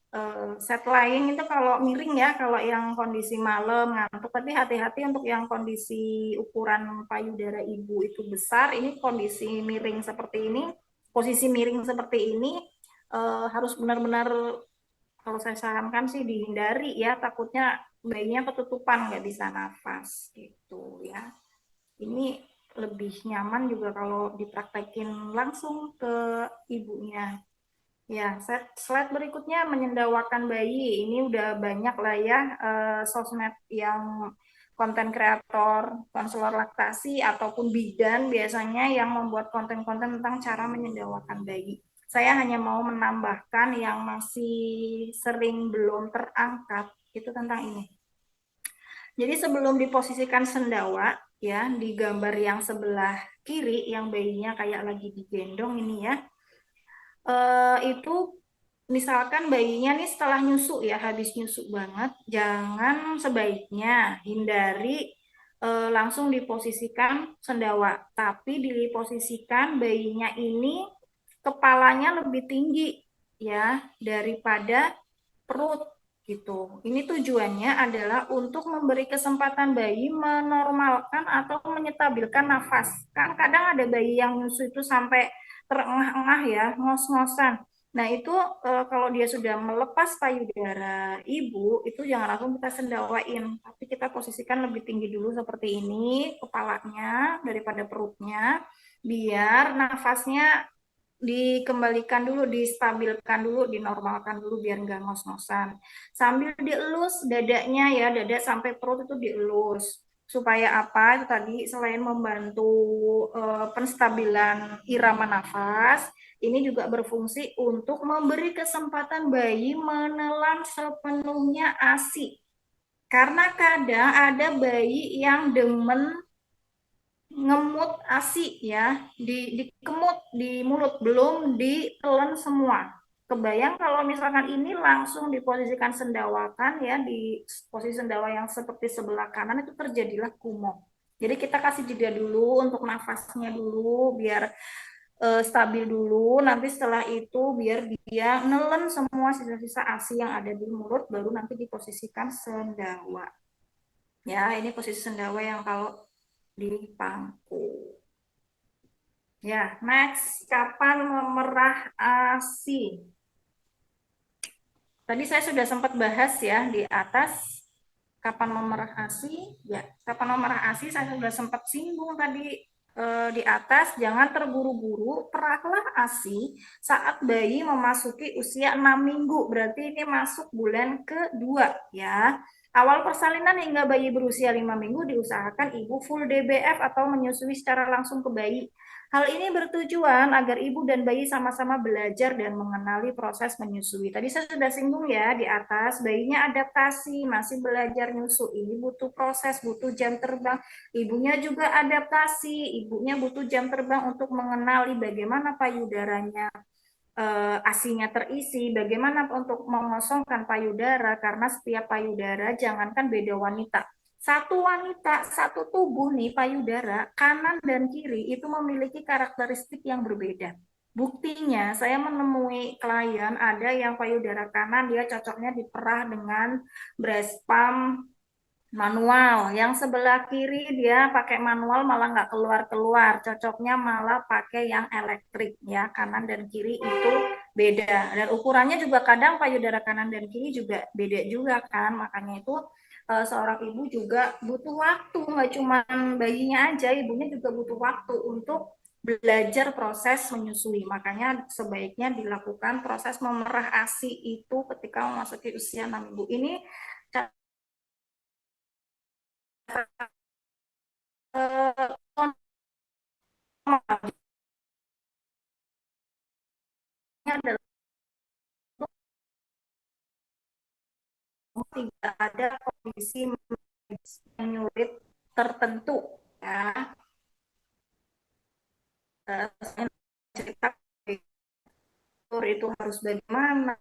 set lying itu kalau miring ya, kalau yang kondisi malam ngantuk. Tapi hati-hati untuk yang kondisi ukuran payudara ibu itu besar, ini kondisi miring seperti ini, posisi miring seperti ini harus benar-benar, kalau saya sarankan sih dihindari ya, takutnya bayinya ketutupan nggak bisa nafas gitu ya. Ini lebih nyaman juga kalau dipraktekin langsung ke ibunya. Ya, slide berikutnya menyendawakan bayi. Ini udah banyak lah ya sosmed yang konten kreator, konselor laktasi ataupun bidan biasanya yang membuat konten-konten tentang cara menyendawakan bayi. Saya hanya mau menambahkan yang masih sering belum terangkat itu tentang ini. Jadi sebelum diposisikan sendawa ya, di gambar yang sebelah kiri yang bayinya kayak lagi digendong ini ya, itu misalkan bayinya nih setelah nyusu ya, habis nyusu banget, jangan, sebaiknya hindari langsung diposisikan sendawa, tapi diposisikan bayinya ini kepalanya lebih tinggi ya daripada perut gitu. Ini tujuannya adalah untuk memberi kesempatan bayi menormalkan atau menyetabilkan nafas. Kan kadang ada bayi yang nyusu itu sampai terengah-engah ya, ngos-ngosan. Nah, itu kalau dia sudah melepas payudara ibu, itu jangan langsung kita sendawain, tapi kita posisikan lebih tinggi dulu seperti ini, kepalanya daripada perutnya, biar nafasnya dikembalikan dulu, distabilkan dulu, dinormalkan dulu biar nggak ngos-ngosan. Sambil dielus dadanya ya, dada sampai perut itu dielus. Supaya apa? Itu tadi selain membantu penstabilan irama nafas, ini juga berfungsi untuk memberi kesempatan bayi menelan sepenuhnya ASI. Karena kadang ada bayi yang demen ngemut ASI ya, dikemut di mulut, belum ditelan semua. Kebayang kalau misalkan ini langsung diposisikan sendawakan ya, di posisi sendawa yang seperti sebelah kanan itu terjadilah kumok. Jadi kita kasih jeda dulu untuk nafasnya dulu biar stabil dulu. Nanti setelah itu biar dia nelen semua sisa-sisa ASI yang ada di mulut, baru nanti diposisikan sendawa. Ya, ini posisi sendawa yang kalau di pangku. Ya, next, kapan memerah ASI? Tadi saya sudah sempat bahas ya di atas kapan memerah ASI. Ya, kapan memerah ASI saya sudah sempat singgung tadi di atas. Jangan terburu-buru, perahlah ASI saat bayi memasuki usia 6 minggu. Berarti ini masuk bulan kedua ya. Awal persalinan hingga bayi berusia 5 minggu diusahakan ibu full DBF atau menyusui secara langsung ke bayi. Hal ini bertujuan agar ibu dan bayi sama-sama belajar dan mengenali proses menyusui. Tadi saya sudah singgung ya di atas, bayinya adaptasi, masih belajar nyusu. Ini butuh proses, butuh jam terbang. Ibunya juga adaptasi, ibunya butuh jam terbang untuk mengenali bagaimana payudaranya asinya terisi, bagaimana untuk mengosongkan payudara, karena setiap payudara, jangankan beda wanita, satu wanita, satu tubuh nih payudara, kanan dan kiri itu memiliki karakteristik yang berbeda. Buktinya, saya menemui klien ada yang payudara kanan dia cocoknya diperah dengan breast pump manual. Yang sebelah kiri dia pakai manual malah nggak keluar-keluar. Cocoknya malah pakai yang elektrik ya. Kanan dan kiri itu beda. Dan ukurannya juga kadang payudara kanan dan kiri juga beda juga kan. Makanya itu seorang ibu juga butuh waktu. Nggak cuma bayinya aja, ibunya juga butuh waktu untuk belajar proses menyusui. Makanya sebaiknya dilakukan proses memerah ASI itu ketika memasuki usia 6 minggu. Ini adalah tidak ada kondisi menyulit tertentu ya. Saya cerita itu harus bagaimana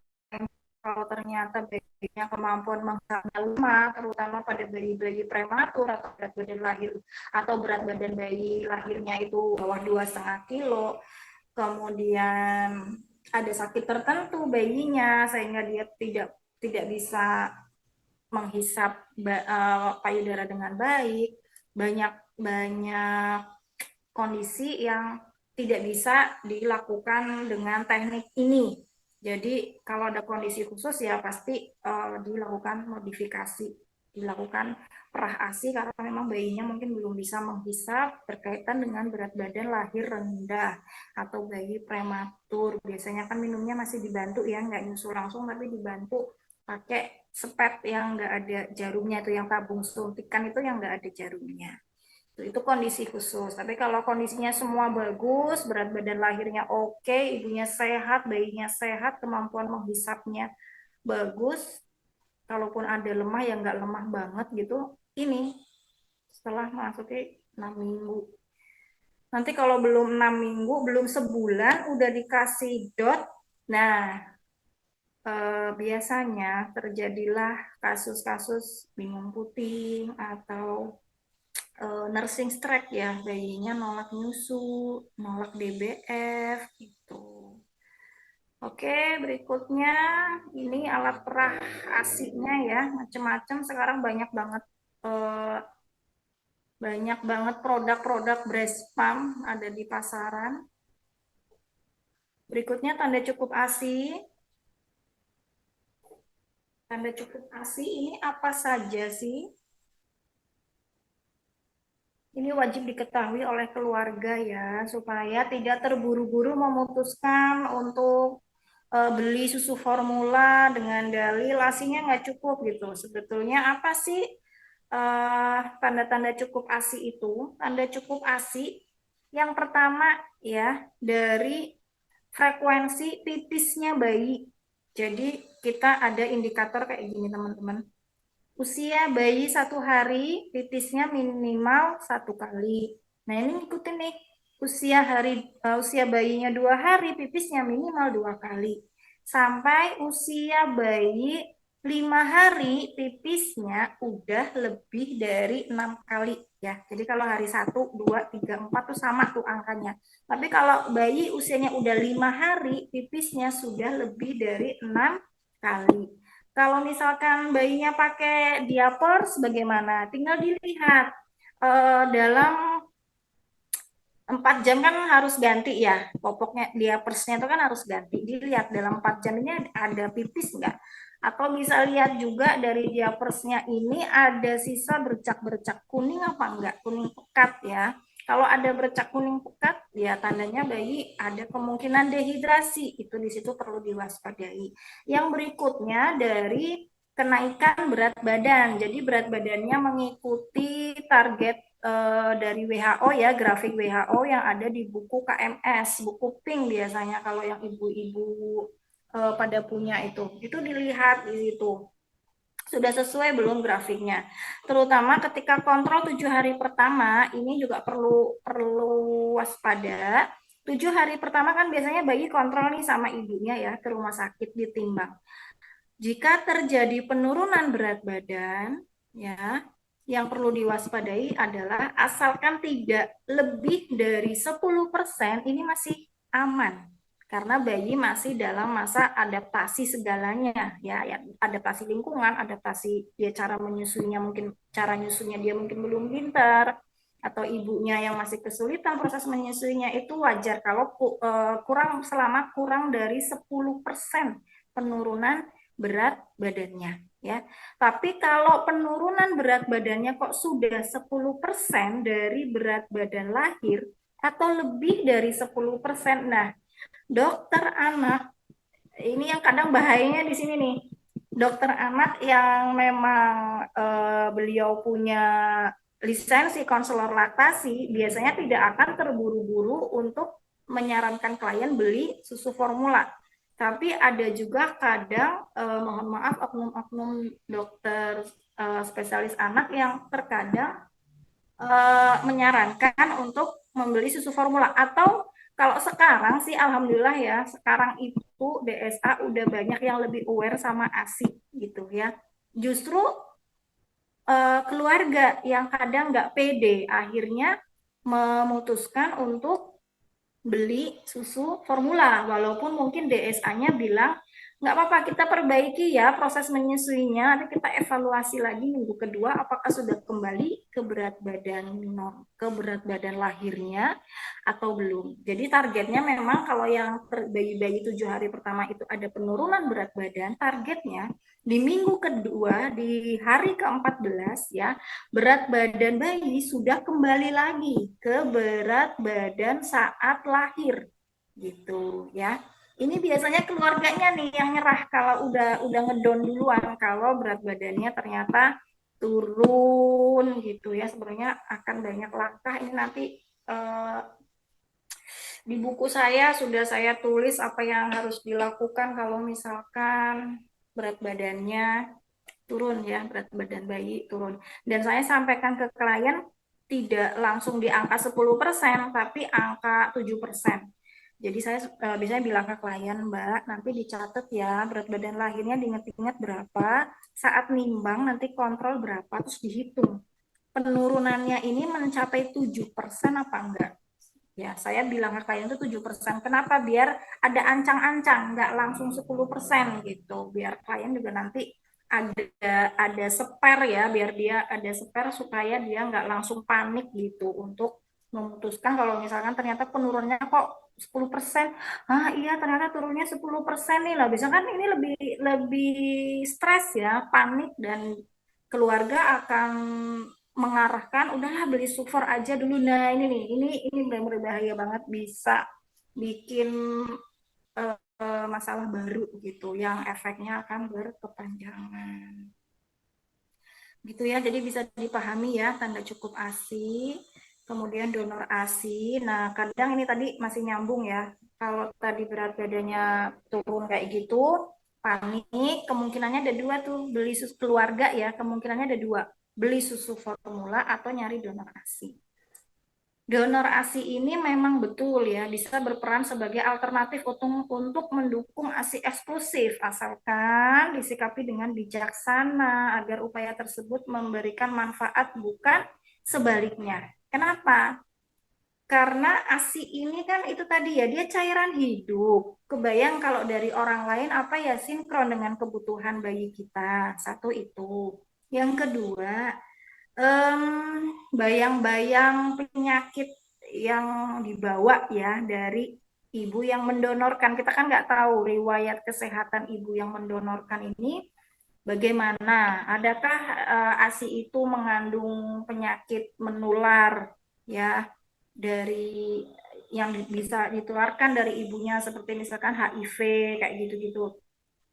kalau ternyata bayinya kemampuan menghisapnya lemah, terutama pada bayi-bayi prematur atau berat badan lahir atau berat badan bayi lahirnya itu bawah 2,5 kilo, kemudian ada sakit tertentu bayinya sehingga dia tidak bisa menghisap payudara dengan baik, banyak banyak kondisi yang tidak bisa dilakukan dengan teknik ini. Jadi kalau ada kondisi khusus ya pasti dilakukan modifikasi, dilakukan perah ASI karena memang bayinya mungkin belum bisa menghisap berkaitan dengan berat badan lahir rendah atau bayi prematur. Biasanya kan minumnya masih dibantu ya, nggak nyusul langsung tapi dibantu pakai sepet yang nggak ada jarumnya, itu yang tabung suntikan itu yang nggak ada jarumnya. Itu kondisi khusus. Tapi kalau kondisinya semua bagus, berat badan lahirnya oke, ibunya sehat, bayinya sehat, kemampuan menghisapnya bagus, kalaupun ada lemah ya nggak lemah banget gitu, ini setelah masuki 6 minggu. Nanti kalau belum 6 minggu, belum sebulan, udah dikasih dot, nah biasanya terjadilah kasus-kasus bingung puting atau nursing streak ya, bayinya nolak nyusu, nolak DBF gitu. Oke, berikutnya ini alat perah ASI-nya ya, macam-macam sekarang eh, banyak banget produk-produk breast pump ada di pasaran. Berikutnya tanda cukup ASI. Tanda cukup ASI ini apa saja sih? Ini wajib diketahui oleh keluarga ya, supaya tidak terburu-buru memutuskan untuk beli susu formula dengan dalil ASINya nggak cukup gitu. Sebetulnya apa sih tanda-tanda cukup ASI itu? Tanda cukup ASI yang pertama ya dari frekuensi pipisnya bayi. Jadi kita ada indikator kayak gini teman-teman. Usia bayi 1 hari, pipisnya minimal 1 kali. Nah ini ngikutin nih, usia bayinya 2 hari, pipisnya minimal 2 kali. Sampai usia bayi 5 hari, pipisnya udah lebih dari 6 kali ya. Jadi kalau hari 1, 2, 3, 4 tuh sama tuh angkanya. Tapi kalau bayi usianya udah 5 hari, pipisnya sudah lebih dari 6 kali. Kalau misalkan bayinya pakai diapers, bagaimana? Tinggal dilihat dalam 4 jam kan harus ganti ya popoknya, diapersnya itu kan harus ganti. Dilihat dalam 4 jam ini ada pipis nggak? Atau bisa lihat juga dari diapersnya ini ada sisa bercak-bercak kuning apa enggak? Kuning pekat ya. Kalau ada bercak kuning pekat, ya tandanya bayi ada kemungkinan dehidrasi. Itu di situ perlu diwaspadai. Yang berikutnya dari kenaikan berat badan. Jadi berat badannya mengikuti target dari WHO ya, grafik WHO yang ada di buku KMS, buku pink biasanya kalau yang ibu-ibu pada punya itu dilihat di situ sudah sesuai belum grafiknya. Terutama ketika kontrol 7 hari pertama ini juga perlu perlu waspada. 7 hari pertama kan biasanya bayi kontrol nih sama ibunya ya ke rumah sakit ditimbang. Jika terjadi penurunan berat badan, ya, yang perlu diwaspadai adalah asalkan tidak lebih dari 10%, ini masih aman. Karena bayi masih dalam masa adaptasi segalanya, ya, ya adaptasi lingkungan, adaptasi dia cara menyusuinya mungkin cara nyusunya dia mungkin belum pintar atau ibunya yang masih kesulitan proses menyusuinya itu wajar kalau selama kurang dari 10% penurunan berat badannya ya. Tapi kalau penurunan berat badannya kok sudah 10% dari berat badan lahir atau lebih dari 10%. Nah, dokter anak ini yang kadang bahayanya di sini nih. Dokter anak yang memang beliau punya lisensi konselor laktasi biasanya tidak akan terburu-buru untuk menyarankan klien beli susu formula. Tapi ada juga kadang mohon maaf oknum-oknum dokter spesialis anak yang terkadang menyarankan untuk membeli susu formula atau kalau sekarang sih alhamdulillah ya sekarang itu DSA udah banyak yang lebih aware sama ASI gitu ya. Justru keluarga yang kadang nggak pede akhirnya memutuskan untuk beli susu formula walaupun mungkin DSA-nya bilang nggak apa-apa kita perbaiki ya proses menyusuinya nanti kita evaluasi lagi minggu kedua apakah sudah kembali ke berat badan lahirnya atau belum. Jadi targetnya memang kalau yang bayi-bayi 7 hari pertama itu ada penurunan berat badan, targetnya di minggu kedua di hari ke-14 ya berat badan bayi sudah kembali lagi ke berat badan saat lahir gitu ya. Ini biasanya keluarganya nih yang nyerah kalau udah ngedon duluan kalau berat badannya ternyata turun gitu ya. Sebenarnya akan banyak langkah ini nanti eh, di buku saya sudah saya tulis apa yang harus dilakukan kalau misalkan berat badannya turun ya, berat badan bayi turun. Dan saya sampaikan ke klien tidak langsung di angka 10%, tapi angka 7%. Jadi saya biasanya bilang ke klien, Mbak, nanti dicatat ya berat badan lahirnya diingat-ingat berapa, saat nimbang nanti kontrol berapa, terus dihitung penurunannya ini mencapai 7% apa enggak. Ya, saya bilang ke klien itu 7%. Kenapa? Biar ada ancang-ancang, nggak langsung 10% gitu. Biar klien juga nanti ada spare ya, biar dia ada spare supaya dia nggak langsung panik gitu untuk memutuskan kalau misalkan ternyata penurunannya kok 10%. Ah iya ternyata turunnya 10% nih lah. Bisa kan ini lebih lebih stres ya, panik dan keluarga akan mengarahkan udahlah beli super aja dulu. Nah ini nih ini benar-benar bahaya banget, bisa bikin masalah baru gitu yang efeknya akan berkepanjangan gitu ya. Jadi bisa dipahami ya tanda cukup ASI, kemudian donor ASI. Nah kadang ini tadi masih nyambung ya, kalau tadi berat badannya turun kayak gitu, panik, kemungkinannya ada dua tuh, beli susu keluarga ya, kemungkinannya ada dua, beli susu formula atau nyari donor ASI. Donor ASI ini memang betul ya bisa berperan sebagai alternatif untuk mendukung ASI eksklusif asalkan disikapi dengan bijaksana agar upaya tersebut memberikan manfaat bukan sebaliknya. Kenapa? Karena ASI ini kan itu tadi ya dia cairan hidup. Kebayang kalau dari orang lain apa ya sinkron dengan kebutuhan bayi kita. Satu itu. Yang kedua, bayang-bayang penyakit yang dibawa ya dari ibu yang mendonorkan. Kita kan nggak tahu riwayat kesehatan ibu yang mendonorkan ini bagaimana. Adakah ASI itu mengandung penyakit menular ya dari yang bisa ditularkan dari ibunya seperti misalkan HIV kayak gitu-gitu.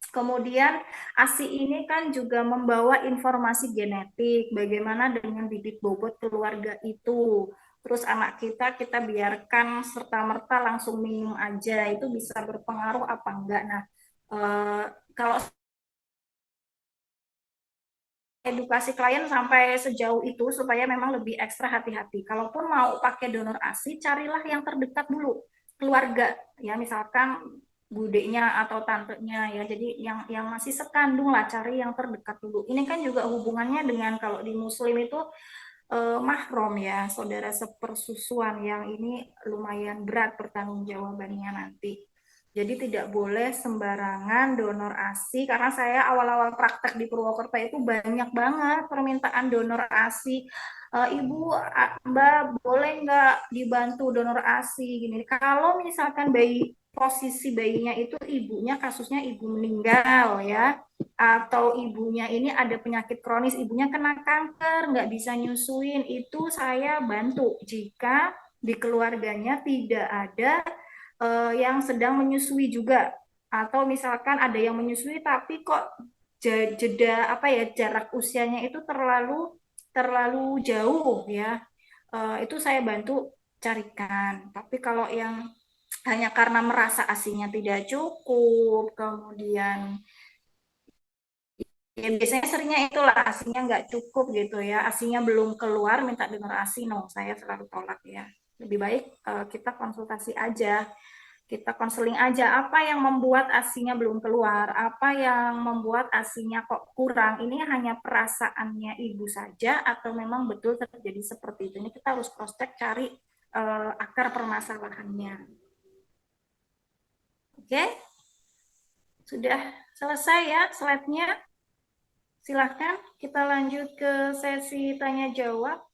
Kemudian ASI ini kan juga membawa informasi genetik, bagaimana dengan bibit bobot keluarga itu. Terus anak kita biarkan serta-merta langsung minum aja, itu bisa berpengaruh apa enggak. Nah, kalau edukasi klien sampai sejauh itu supaya memang lebih ekstra hati-hati. Kalaupun mau pakai donor ASI, carilah yang terdekat dulu, keluarga ya, misalkan budenya atau tantenya ya. Jadi yang masih sekandung lah, cari yang terdekat dulu. Ini kan juga hubungannya dengan kalau di Muslim itu mahrom ya, saudara sepersusuan, yang ini lumayan berat pertanggungjawabannya nanti. Jadi tidak boleh sembarangan donor ASI karena saya awal-awal praktek di Purwokerto itu banyak banget permintaan donor ASI. Ibu, Mbak boleh nggak dibantu donor ASI gini. Kalau misalkan posisi bayinya itu ibunya kasusnya ibu meninggal ya, atau ibunya ini ada penyakit kronis, ibunya kena kanker, nggak bisa nyusuin, itu saya bantu jika di keluarganya tidak ada yang sedang menyusui juga, atau misalkan ada yang menyusui tapi kok jeda apa ya jarak usianya itu terlalu terlalu jauh ya, itu saya bantu carikan. Tapi kalau yang hanya karena merasa asinya tidak cukup, kemudian ya biasanya seringnya itulah asinya nggak cukup gitu ya, asinya belum keluar minta donor asi, no, saya selalu tolak ya. Lebih baik kita konsultasi aja, kita konseling aja apa yang membuat asinya belum keluar, apa yang membuat asinya kok kurang, ini hanya perasaannya ibu saja atau memang betul terjadi seperti itu. Ini kita harus cross check, cari akar permasalahannya. Oke, sudah selesai ya slide-nya. Silahkan kita lanjut ke sesi tanya jawab.